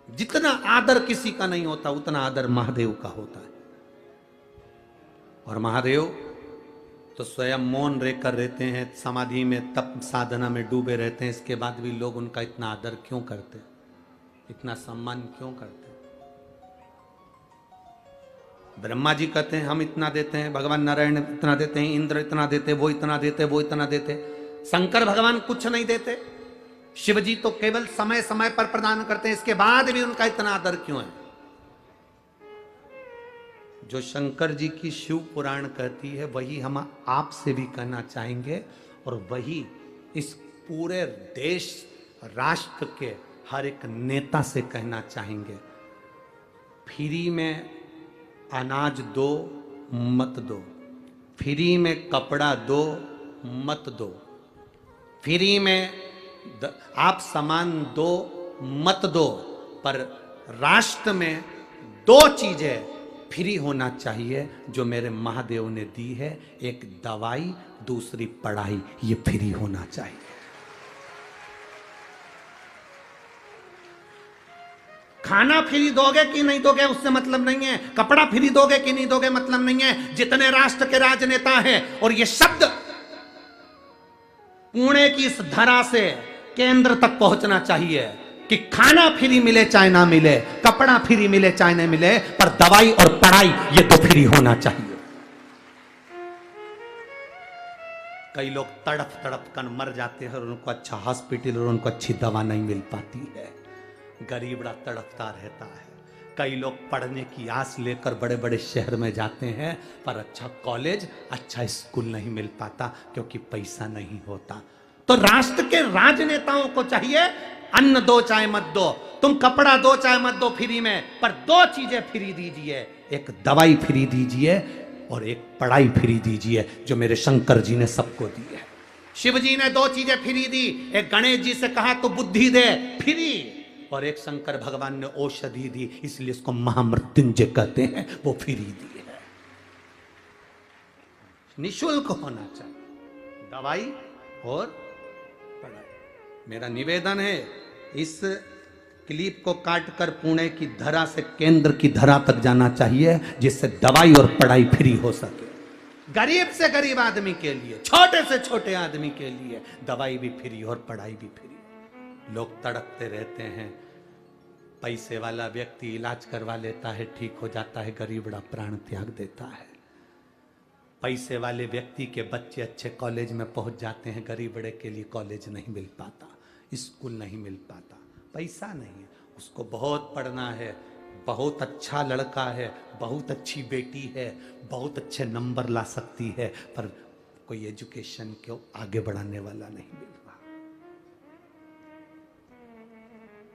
जितना आदर किसी का नहीं होता उतना आदर महादेव का होता है। और महादेव तो स्वयं मौन रहकर रहते हैं, समाधि में तप साधना में डूबे रहते हैं, इसके बाद भी लोग उनका इतना आदर क्यों करते, इतना सम्मान क्यों करते? ब्रह्मा जी कहते हैं हम इतना देते हैं, भगवान नारायण इतना देते हैं, इंद्र इतना देते, वो इतना देते, वो इतना देते। शंकर भगवान कुछ नहीं देते। शिव जी तो केवल समय समय पर प्रदान करते हैं, इसके बाद भी उनका इतना आदर क्यों है? जो शंकर जी की शिव पुराण कहती है वही हम आपसे भी कहना चाहेंगे, और वही इस पूरे देश राष्ट्र के हर एक नेता से कहना चाहेंगे। फ्री में अनाज दो मत दो, फ्री में कपड़ा दो मत दो, फ्री में आप सामान दो मत दो, पर राष्ट्र में दो चीजें फ्री होना चाहिए जो मेरे महादेव ने दी है। एक दवाई, दूसरी पढ़ाई, ये फ्री होना चाहिए। खाना फ्री दोगे कि नहीं दोगे उससे मतलब नहीं है, कपड़ा फ्री दोगे कि नहीं दोगे मतलब नहीं है। जितने राष्ट्र के राजनेता हैं, और ये शब्द पुणे की इस धरा से केंद्र तक पहुंचना चाहिए कि खाना फ्री मिले चाहे ना मिले, कपड़ा फ्री मिले चाहे ना मिले, पर दवाई और पढ़ाई ये तो फ्री होना चाहिए। कई लोग तड़प तड़प कर मर जाते हैं और उनको अच्छा हॉस्पिटल और उनको अच्छी दवा नहीं मिल पाती है। गरीब बड़ा तड़पता रहता है। कई लोग पढ़ने की आस लेकर बड़े बड़े शहर में जाते हैं, पर अच्छा कॉलेज, अच्छा स्कूल नहीं मिल पाता क्योंकि पैसा नहीं होता। तो राष्ट्र के राजनेताओं को चाहिए अन्न दो चाहे मत दो, तुम कपड़ा दो चाहे मत दो फ्री में, पर दो चीजें फ्री दीजिए। एक दवाई फ्री दीजिए और एक पढ़ाई फ्री दीजिए, जो मेरे शंकर जी ने सबको दी है। शिव जी ने दो चीजें फ्री दी। एक गणेश जी से कहा तो बुद्धि दे, फ्री, और एक शंकर भगवान ने औषधि दी, इसलिए इसको महामृत्युंजय कहते हैं, वो फ्री दी है। निशुल्क होना चाहिए दवाई और पढ़ाई। मेरा निवेदन है इस क्लिप को काटकर पुणे की धरा से केंद्र की धरा तक जाना चाहिए, जिससे दवाई और पढ़ाई फ्री हो सके। गरीब से गरीब आदमी के लिए, छोटे से छोटे आदमी के लिए दवाई भी फ्री और पढ़ाई भी फ्री। लोग तड़पते रहते हैं। पैसे वाला व्यक्ति इलाज करवा लेता है, ठीक हो जाता है, गरीब बड़ा प्राण त्याग देता है। पैसे वाले व्यक्ति के बच्चे अच्छे कॉलेज में पहुंच जाते हैं, गरीब बड़े के लिए कॉलेज नहीं मिल पाता, स्कूल नहीं मिल पाता, पैसा नहीं है। उसको बहुत पढ़ना है, बहुत अच्छा लड़का है, बहुत अच्छी बेटी है, बहुत अच्छे नंबर ला सकती है, पर कोई एजुकेशन को आगे बढ़ाने वाला नहीं मिल रहा।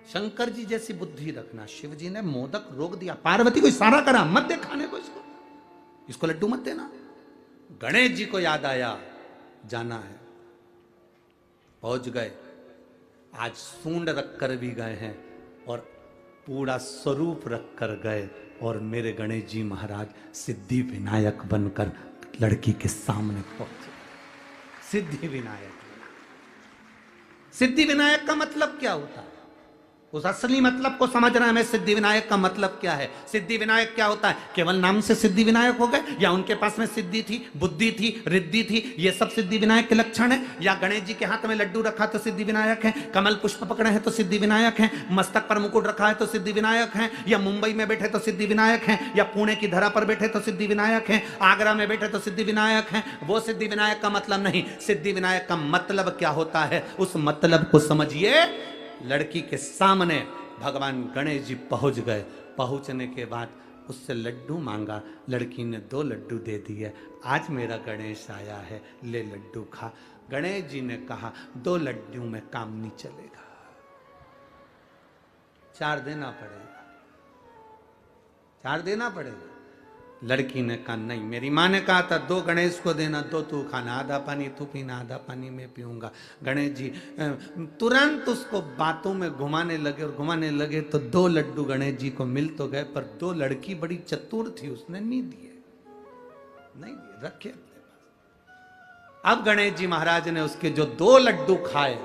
शंकर जी जैसी बुद्धि रखना। शिव जी ने मोदक रोक दिया, पार्वती को इशारा करा मत दे खाने को, इसको लड्डू मत देना। गणेश जी को याद आया जाना है, पहुंच गए। आज सूंड रखकर भी गए हैं और पूरा स्वरूप रखकर गए, और मेरे गणेश जी महाराज सिद्धि विनायक बनकर लड़की के सामने पहुंचे। सिद्धि विनायक। सिद्धि विनायक का मतलब क्या होता है? उस असली मतलब को समझना हमें। सिद्धि विनायक का मतलब क्या है? सिद्धि विनायक क्या होता है? केवल नाम से सिद्धि विनायक हो गए, या उनके पास में सिद्धि थी, बुद्धि थी, रिद्धि थी, ये सब सिद्धि विनायक के लक्षण है? या गणेश जी के हाथ में लड्डू रखा तो सिद्धि विनायक है, कमल पुष्प पकड़े हैं तो सिद्धि विनायक है, मस्तक पर मुकुट रखा है तो सिद्धि विनायक है, या मुंबई में बैठे तो सिद्धि विनायक है, या पुणे की धरा पर बैठे तो सिद्धि विनायक है, आगरा में बैठे तो सिद्धि विनायक है? वो सिद्धि विनायक का मतलब नहीं। सिद्धि विनायक का मतलब क्या होता है, उस मतलब को समझिए। लड़की के सामने भगवान गणेश जी पहुंच गए। पहुंचने के बाद उससे लड्डू मांगा, लड़की ने 2 लड्डू दे दिए। आज मेरा गणेश आया है, ले लड्डू खा। गणेश जी ने कहा 2 लड्डू में काम नहीं चलेगा, 4 देना पड़ेगा, 4 देना पड़ेगा। लड़की ने कहा नहीं, मेरी माँ ने कहा था 2 गणेश को देना, 2 तू खाना, आधा पानी तू पीना, आधा पानी मैं पीऊंगा। गणेश जी तुरंत उसको बातों में घुमाने लगे और घुमाने लगे तो 2 लड्डू गणेश जी को मिल तो गए, पर 2 लड़की बड़ी चतुर थी, उसने नहीं दिए, नहीं दिए, रखे अपने पास। अब गणेश जी महाराज ने उसके जो 2 लड्डू खाए,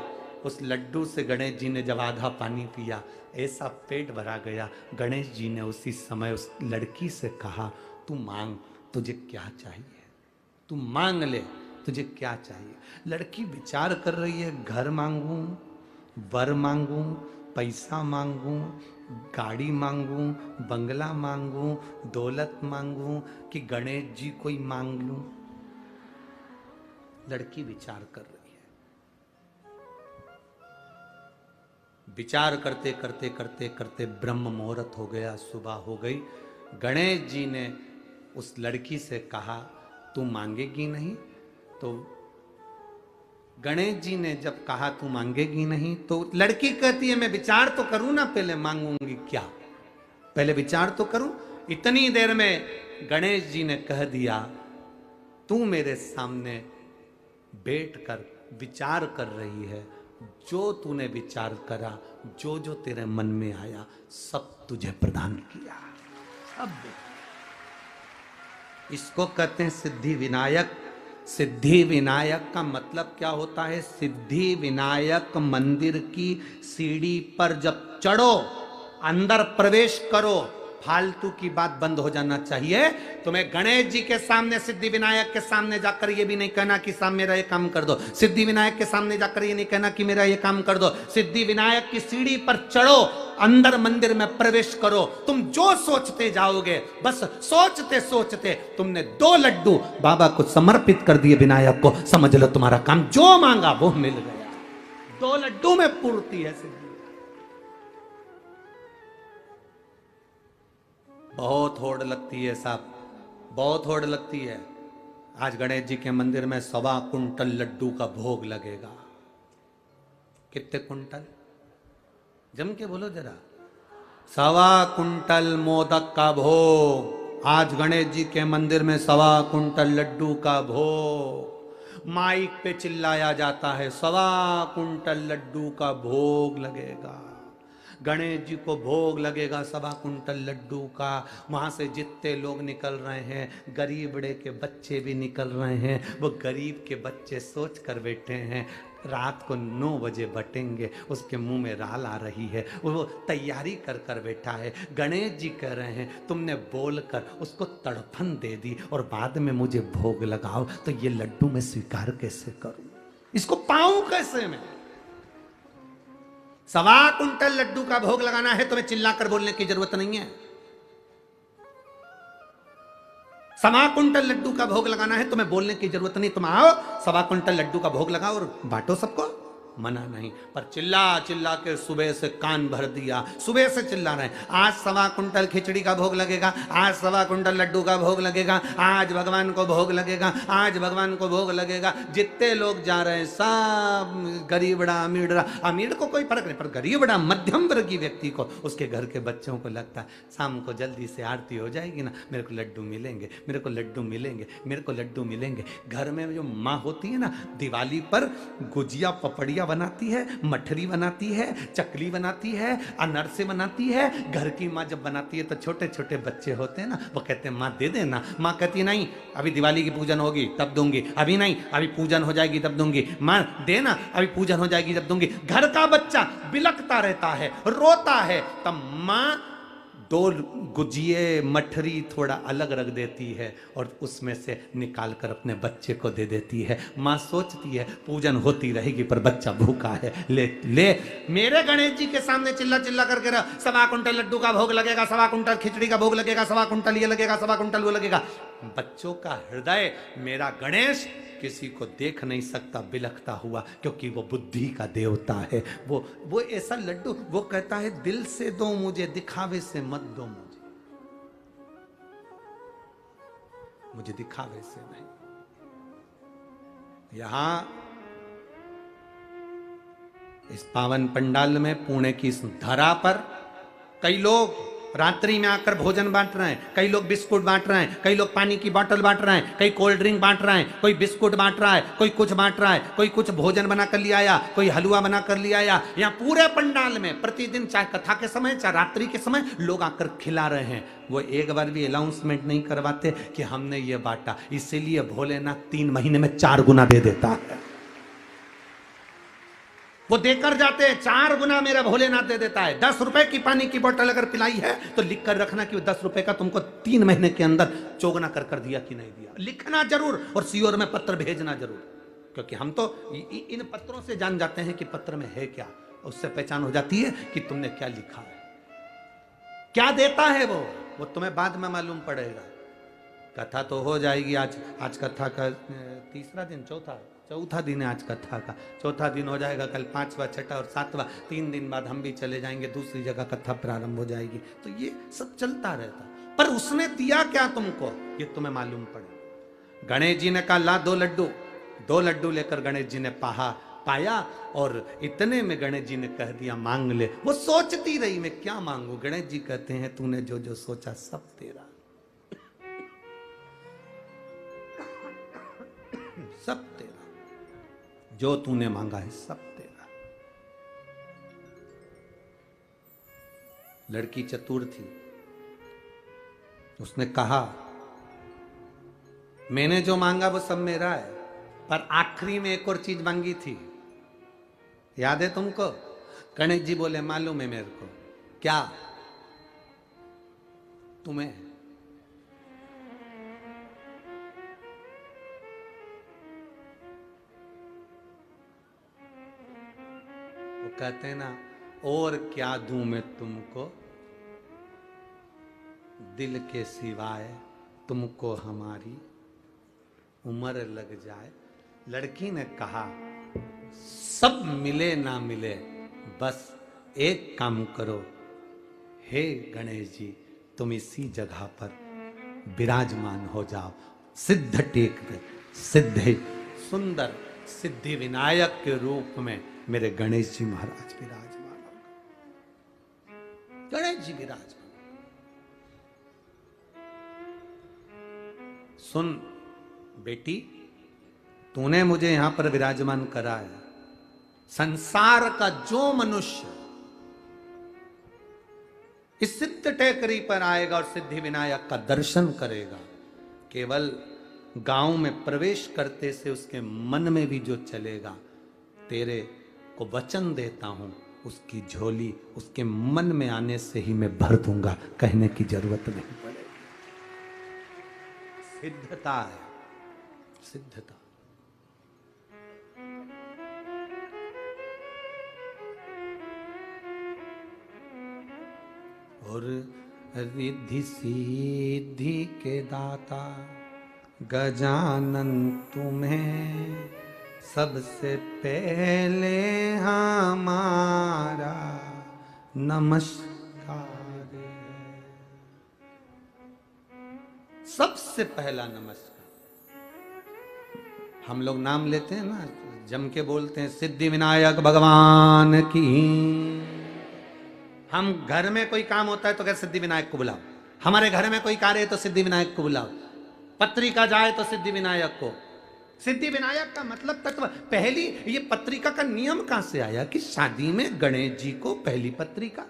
उस लड्डू से गणेश जी ने जब आधा पानी पिया, ऐसा पेट भरा गया। गणेश जी ने उसी समय उस लड़की से कहा, तू मांग, तुझे क्या चाहिए, तू मांग ले, तुझे क्या चाहिए। लड़की विचार कर रही है, घर मांगू, वर मांगू, पैसा मांगू, गाड़ी मांगू, बंगला मांगू, दौलत मांगू, कि गणेश जी को ही मांग लूं। लड़की विचार कर रही है। विचार करते करते करते करते ब्रह्म मुहूर्त हो गया, सुबह हो गई। गणेश जी ने उस लड़की से कहा, तू मांगेगी नहीं? तो गणेश जी ने जब कहा तू मांगेगी नहीं, तो लड़की कहती है मैं विचार तो करूं ना, पहले मांगूंगी क्या, पहले विचार तो करूं। इतनी देर में गणेश जी ने कह दिया, तू मेरे सामने बैठकर विचार कर रही है, जो तूने विचार करा, जो जो तेरे मन में आया, सब तुझे प्रदान किया, सब। इसको कहते हैं सिद्धि विनायक। सिद्धि विनायक का मतलब क्या होता है? सिद्धि विनायक मंदिर की सीढ़ी पर जब चढ़ो, अंदर प्रवेश करो, फालतू की बात बंद हो जाना चाहिए। तुम्हें गणेश जी के सामने, सिद्धि विनायक के सामने जाकर ये भी नहीं कहना कि साहब मेरा ये काम कर दो। सिद्धि विनायक के सामने जाकर ये नहीं कहना कि मेरा ये काम कर दो। सिद्धि विनायक की सीढ़ी पर चढ़ो, अंदर मंदिर में प्रवेश करो। तुम जो सोचते जाओगे, बस सोचते सोचते तुमने 2 लड्डू बाबा को समर्पित कर दिए, विनायक को, समझ लो तुम्हारा काम जो मांगा वो मिल गया। 2 लड्डू में पूर्ति है सिद्धि। बहुत होड़ लगती है साहब, बहुत होड़ लगती है। आज गणेश जी के मंदिर में 1.25 कुंटल लड्डू का भोग लगेगा। कितने कुंटल? जम के बोलो जरा। 1.25 कुंटल मोदक का भोग। आज गणेश जी के मंदिर में 1.25 कुंटल लड्डू का भोग। माइक पे चिल्लाया जाता है, 1.25 कुंटल लड्डू का भोग लगेगा। गणेश जी को भोग लगेगा 1.25 कुंटल लड्डू का। वहाँ से जितने लोग निकल रहे हैं, गरीब बड़े के बच्चे भी निकल रहे हैं। वो गरीब के बच्चे सोच कर बैठे हैं, रात को 9 बजे बटेंगे, उसके मुंह में राल आ रही है, वो तैयारी कर कर बैठा है। गणेश जी कह रहे हैं तुमने बोलकर उसको तड़फन दे दी और बाद में मुझे भोग लगाओ, तो ये लड्डू मैं स्वीकार कैसे करूं, इसको पाऊं कैसे मैं? 1.25 कुंटल लड्डू का भोग लगाना है, तुम्हें चिल्लाकर बोलने की जरूरत नहीं है। 1.25 कुंटल लड्डू का भोग लगाना है, तुम्हें बोलने की जरूरत नहीं। तुम आओ, 1.25 कुंटल लड्डू का भोग लगाओ और बांटो सबको, मना नहीं। पर चिल्ला चिल्ला के सुबह से कान भर दिया, सुबह से चिल्ला रहे हैं, आज 1.25 कुंटल खिचड़ी का भोग लगेगा, आज 1.25 कुंटल लड्डू का भोग लगेगा, आज भगवान को भोग लगेगा, आज भगवान को भोग लगेगा। जितने लोग जा रहे हैं सब गरीबड़ा अमीरड़ा, अमीर को कोई फर्क नहीं, पर गरीबड़ा मध्यम वर्गीय व्यक्ति को, उसके घर के बच्चों को लगता है शाम को जल्दी से आरती हो जाएगी ना, मेरे को लड्डू मिलेंगे, मेरे को लड्डू मिलेंगे, मेरे को लड्डू मिलेंगे। घर में जो माँ होती है ना, दिवाली पर गुजिया पपड़िया बनाती है, मठरी बनाती है, चकली बनाती है, अनरसे बनाती है। घर की माँ जब बनाती है तो छोटे छोटे बच्चे होते हैं ना, वो कहते हैं माँ दे देना। माँ कहती है नहीं, अभी दिवाली की पूजन होगी तब दूंगी, अभी नहीं, अभी पूजन हो जाएगी तब दूंगी। माँ देना, अभी पूजन हो जाएगी तब दूंगी। घर का बच्चा बिलखता रहता है, रोता है, तब माँ 2 गुजिये मठरी थोड़ा अलग रख देती है और उसमें से निकाल कर अपने बच्चे को दे देती है। माँ सोचती है पूजन होती रहेगी पर बच्चा भूखा है, ले ले। मेरे गणेश जी के सामने चिल्ला चिल्ला करके 1.25 कुंटल लड्डू का भोग लगेगा, 1.25 कुंटल खिचड़ी का भोग लगेगा, 1.25 कुंटल ये लगेगा, 1.25 कुंटल वो लगेगा। बच्चों का हृदय मेरा गणेश किसी को देख नहीं सकता बिलखता हुआ, क्योंकि वो बुद्धि का देवता है। वो ऐसा लड्डू, वो कहता है दिल से दो मुझे, दिखावे से मत दो मुझे दिखावे से नहीं। यहां इस पावन पंडाल में, पुणे की इस धरा पर कई लोग रात्रि में आकर भोजन बांट रहे हैं, कई लोग बिस्कुट बांट रहे हैं, कई लोग पानी की बोतल बांट रहे हैं, कई कोल्ड ड्रिंक बांट रहे हैं, कोई बिस्कुट बांट रहा है, कोई कुछ बांट रहा है, कोई कुछ भोजन बना कर ले आया, कोई हलवा बना कर ले आया। यहाँ पूरे पंडाल में प्रतिदिन चाहे कथा के समय चाहे रात्रि के समय लोग आकर खिला रहे हैं। वो एक बार भी अनाउंसमेंट नहीं करवाते कि हमने ये बांटा। इसीलिए भोलेनाथ 3 महीने में 4 गुना दे देता है। वो देकर जाते हैं, 4 गुना मेरा भोलेनाथ दे देता है। 10 रुपए की पानी की बोतल अगर पिलाई है तो लिख कर रखना कि 10 रुपए का तुमको 3 महीने के अंदर चौगुना कर दिया कि नहीं दिया। लिखना जरूर और सीओर में पत्र भेजना जरूर, क्योंकि हम तो इन पत्रों से जान जाते हैं कि पत्र में है क्या। उससे पहचान हो जाती है कि तुमने क्या लिखा है, क्या देता है वो तुम्हें बाद में मालूम पड़ेगा। कथा तो हो जाएगी। आज कथा का तीसरा दिन, चौथा दिन है आज कथा का। चौथा दिन हो जाएगा, कल 5वां, 6वां और 7वां। 3 दिन बाद हम भी चले जाएंगे, दूसरी जगह कथा प्रारंभ हो जाएगी। तो ये सब चलता रहता, पर उसने दिया क्या तुमको ये तुम्हें मालूम पड़े। गणेश जी ने कहा ला 2 लड्डू। 2 लड्डू लेकर गणेश जी ने पाया और इतने में गणेश जी ने कह दिया मांग ले। वो सोचती रही मैं क्या मांगू। गणेश जी कहते हैं तूने जो जो सोचा सब तेरा, सब तेरा, जो तूने मांगा है सब तेरा। लड़की चतुर थी, उसने कहा मैंने जो मांगा वो सब मेरा है, पर आखिरी में एक और चीज मांगी थी, याद है तुमको? गणेश जी बोले मालूम है मेरे को। क्या? तुम्हें। वो कहते हैं ना, और क्या दूं मैं तुमको, दिल के सिवाय तुमको हमारी उम्र लग जाए। लड़की ने कहा सब मिले ना मिले, बस एक काम करो, हे गणेश जी तुम इसी जगह पर विराजमान हो जाओ। सिद्ध टेक पे सिद्ध सुंदर सिद्धि विनायक के रूप में मेरे गणेश जी महाराज विराजमान हो। गणेश जी विराजमान। सुन बेटी, तूने मुझे यहां पर विराजमान करा है। संसार का जो मनुष्य इस सिद्ध टेकरी पर आएगा और सिद्धि विनायक का दर्शन करेगा, केवल गांव में प्रवेश करते से उसके मन में भी जो चलेगा, तेरे को वचन देता हूं, उसकी झोली उसके मन में आने से ही मैं भर दूंगा, कहने की जरूरत नहीं पड़ेगी। सिद्धता है, सिद्धता। और रिद्धि सिद्धि के दाता गजानन तुम्हें सबसे पहले हमारा नमस्कार है। सबसे पहला नमस्कार। हम लोग नाम लेते हैं ना, जम के बोलते हैं सिद्धि विनायक भगवान की। हम घर में कोई काम होता है तो कहते सिद्धि विनायक को बुलाओ, हमारे घर में कोई कार्य है तो सिद्धि विनायक को बुलाओ, पत्रिका जाए तो सिद्धि विनायक को। सिद्धि विनायक का मतलब तत्व। पहली ये पत्रिका का नियम कहां से आया कि शादी में गणेश जी को पहली पत्रिका?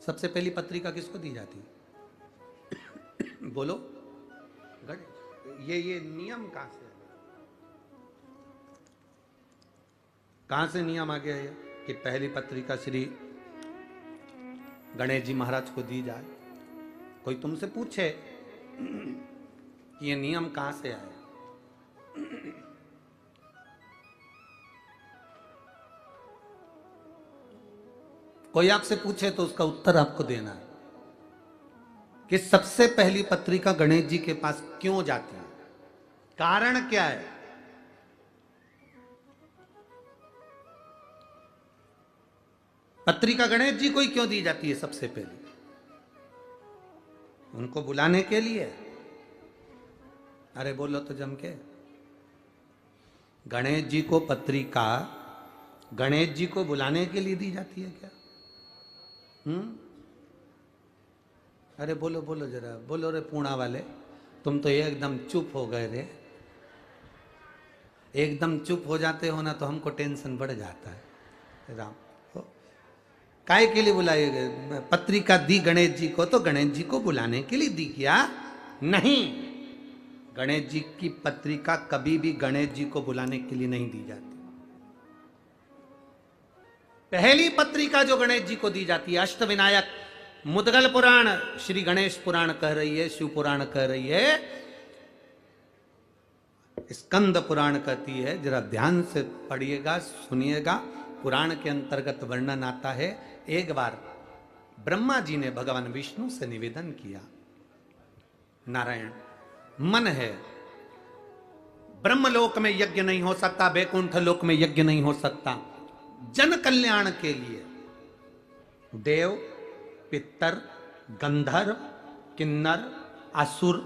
सबसे पहली पत्रिका किसको दी जाती है? बोलो गणेश। ये नियम कहां से, कहां से नियम आ गया है कि पहली पत्रिका श्री गणेश जी महाराज को दी जाए? कोई तुमसे पूछे कि ये नियम कहां से आया, कोई आपसे पूछे तो उसका उत्तर आपको देना है कि सबसे पहली पत्रिका गणेश जी के पास क्यों जाती है, कारण क्या है। पत्रिका गणेश जी को ही क्यों दी जाती है सबसे पहले? उनको बुलाने के लिए। अरे बोलो तो जम के। गणेश जी को पत्रिका गणेश जी को बुलाने के लिए दी जाती है क्या? अरे बोलो बोलो जरा, बोलो रे पूणा वाले, तुम तो एकदम चुप हो गए रे। एकदम चुप हो जाते हो ना तो हमको टेंशन बढ़ जाता है। राम काय के लिए बुलाई? पत्रिका दी गणेश जी को तो गणेश जी को बुलाने के लिए दी क्या? नहीं, गणेश जी की पत्रिका कभी भी गणेश जी को बुलाने के लिए नहीं दी जाती। पहली पत्रिका जो गणेश जी को दी जाती है, अष्टविनायक मुद्गल पुराण, श्री गणेश पुराण कह रही है, शिव पुराण कह रही है, स्कंद पुराण कहती है। जरा ध्यान से पढ़िएगा, सुनिएगा। पुराण के अंतर्गत वर्णन आता है, एक बार ब्रह्मा जी ने भगवान विष्णु से निवेदन किया, नारायण मन है, ब्रह्मलोक में यज्ञ नहीं हो सकता, वैकुंठ लोक में यज्ञ नहीं हो सकता, जन कल्याण के लिए देव, पितर, गंधर्व, किन्नर, असुर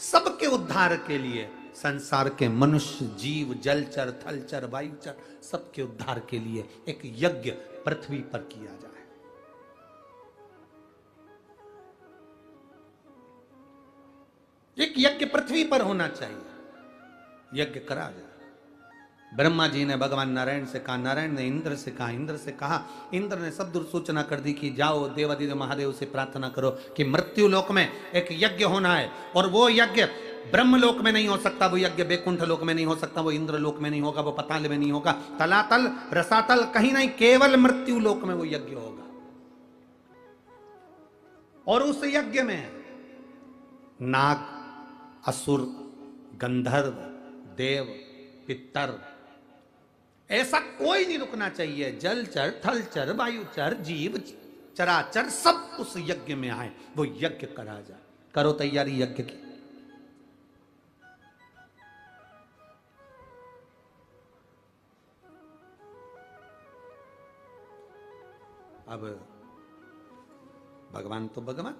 सबके उद्धार के लिए, संसार के मनुष्य, जीव, जलचर, थलचर, वायुचर सबके उद्धार के लिए एक यज्ञ पृथ्वी पर किया जाए। एक यज्ञ पृथ्वी पर होना चाहिए, यज्ञ करा जाए। ब्रह्मा जी ने भगवान नारायण से कहा, नारायण ने इंद्र से कहा, इंद्र से कहा, इंद्र ने सब दूर सूचना कर दी कि जाओ देवादिदेव महादेव से प्रार्थना करो कि मृत्यु लोक में एक यज्ञ होना है, और वो यज्ञ ब्रह्मलोक में नहीं हो सकता, वो यज्ञ वैकुंठ लोक में नहीं हो सकता, वो इंद्र लोक में नहीं होगा, वो पताल में नहीं होगा, तलातल रसातल कहीं नहीं, केवल मृत्यु लोक में वो यज्ञ होगा। और उस यज्ञ में नाग, असुर, गंधर्व, देव, पितर, ऐसा कोई नहीं रुकना चाहिए। जलचर, थलचर, वायुचर, जीव, चराचर सब उस यज्ञ में आए, वो यज्ञ करा जाए। करो तैयारी यज्ञ की। अब भगवान तो भगवान,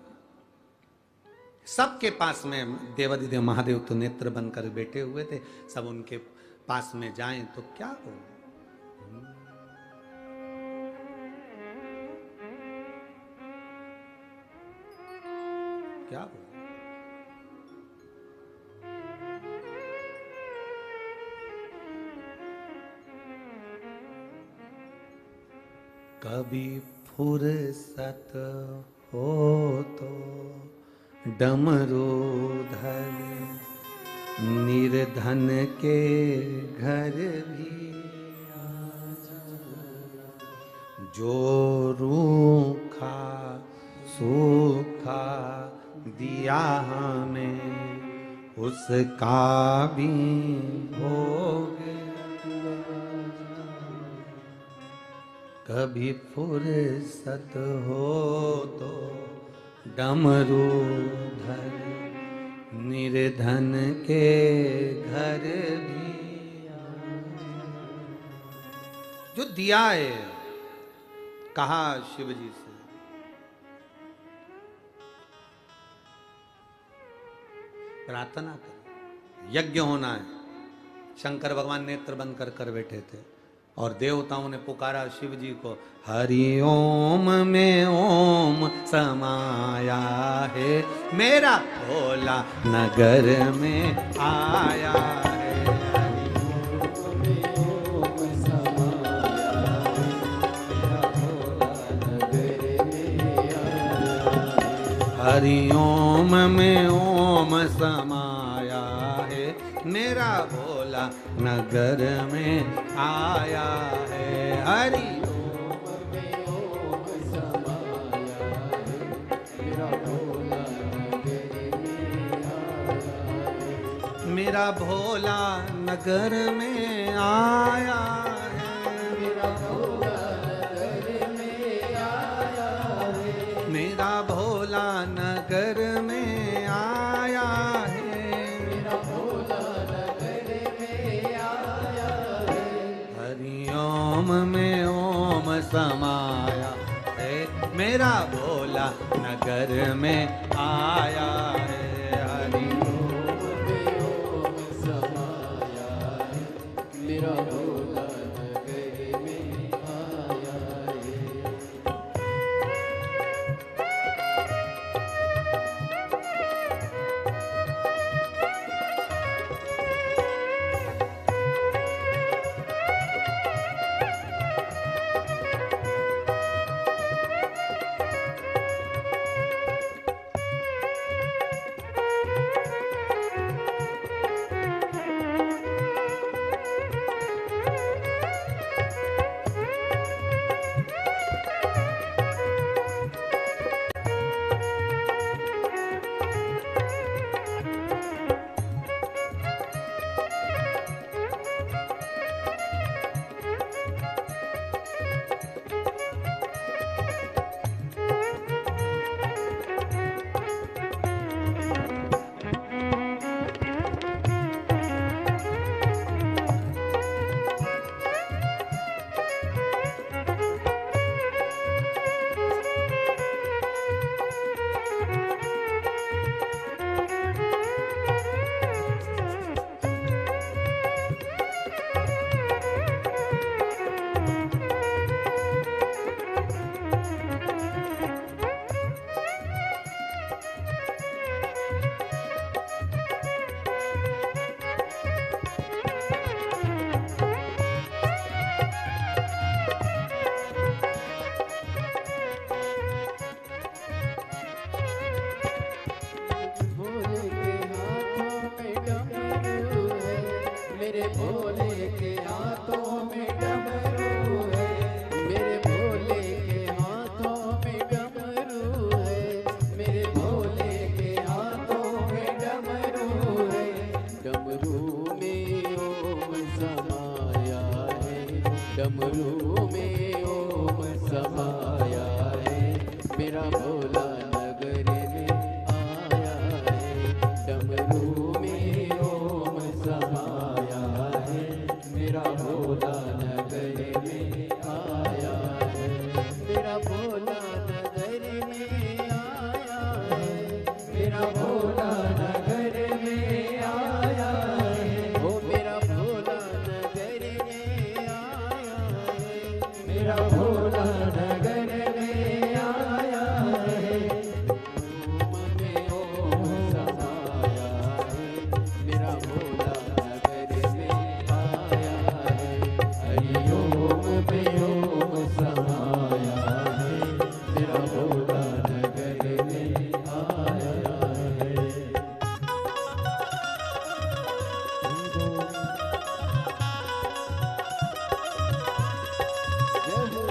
सबके पास में देवादिदेव महादेव तो नेत्र बनकर बैठे हुए थे, सब उनके पास में जाएं तो क्या हो? क्या हो? कभी फुर्सत हो तो डमरू धरे, निर्धन के घर भी जो रूखा सूखा दिया हमें उसका भी भोग। कभी फुर्सत हो तो डमरू धर, निर्धन के घर भी जो दिया है। कहा शिव जी से, प्रार्थना कर, यज्ञ होना है। शंकर भगवान नेत्र बंद कर बैठे थे और देवताओं ने पुकारा शिव जी को, हरि ओम में ओम समाया है, मेरा भोला नगर में आया है। हरि ओम में ओम समाया है, मेरा भोला नगर में आया है। हरि ओम में ओम समाया है, मेरा भोला नगर में आया है। मेरा भोला नगर में आया है, मेरा भोला नगर में आया है, मेरा भोला नगर में आया है, मेरा भोला नगर में आया है। हरि ओम में ओम समाया है, मेरा भोला नगर में आया है। हरि ओम में ओम समाया है, मेरा भोला नगर में डमरू में ओम समाया है, मेरा भोला नगर में आया है। डमरू में ओम समाया है, मेरा भोला नगर में आया है। मेरा भोला नगर में आया है, मेरा भोला नगर में आया है। ओ मेरा भोला नगर में आया है, मेरा भोला नगर में आया है। में ओम समाया है, मेरा भोला नगर में आया है। हरि ओम में ओम समाया है, मेरा भोला नगर में आया है। जय हो।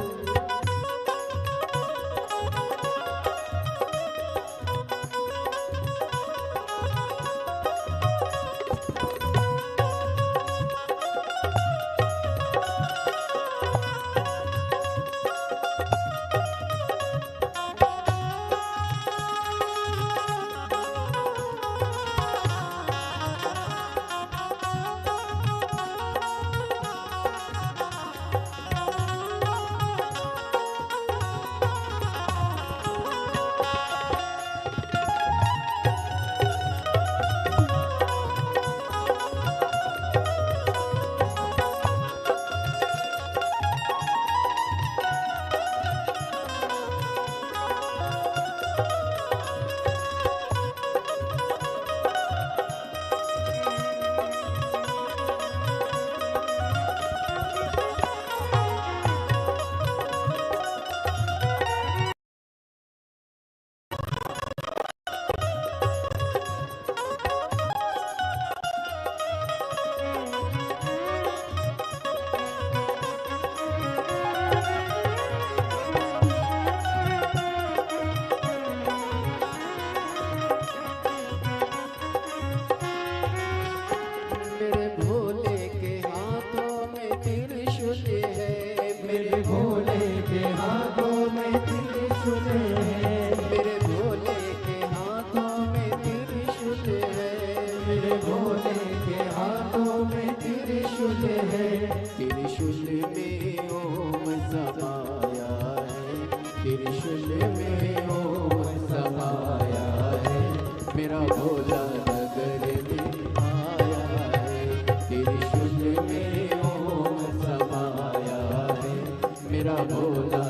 मेरे भोले के हाथों में त्रिशूल है, मेरे भोले के हाथों में त्रिशूल है। मेरे भोले के हाथों में त्रिशूल है, मेरे भोले के हाथों में त्रिशूल है। त्रिशूल में ओम समाया है, त्रिशूल में ओम समाया है, मेरा भोला नगर में आया है। त्रिशूल में ओम समाया है, मेरा भोला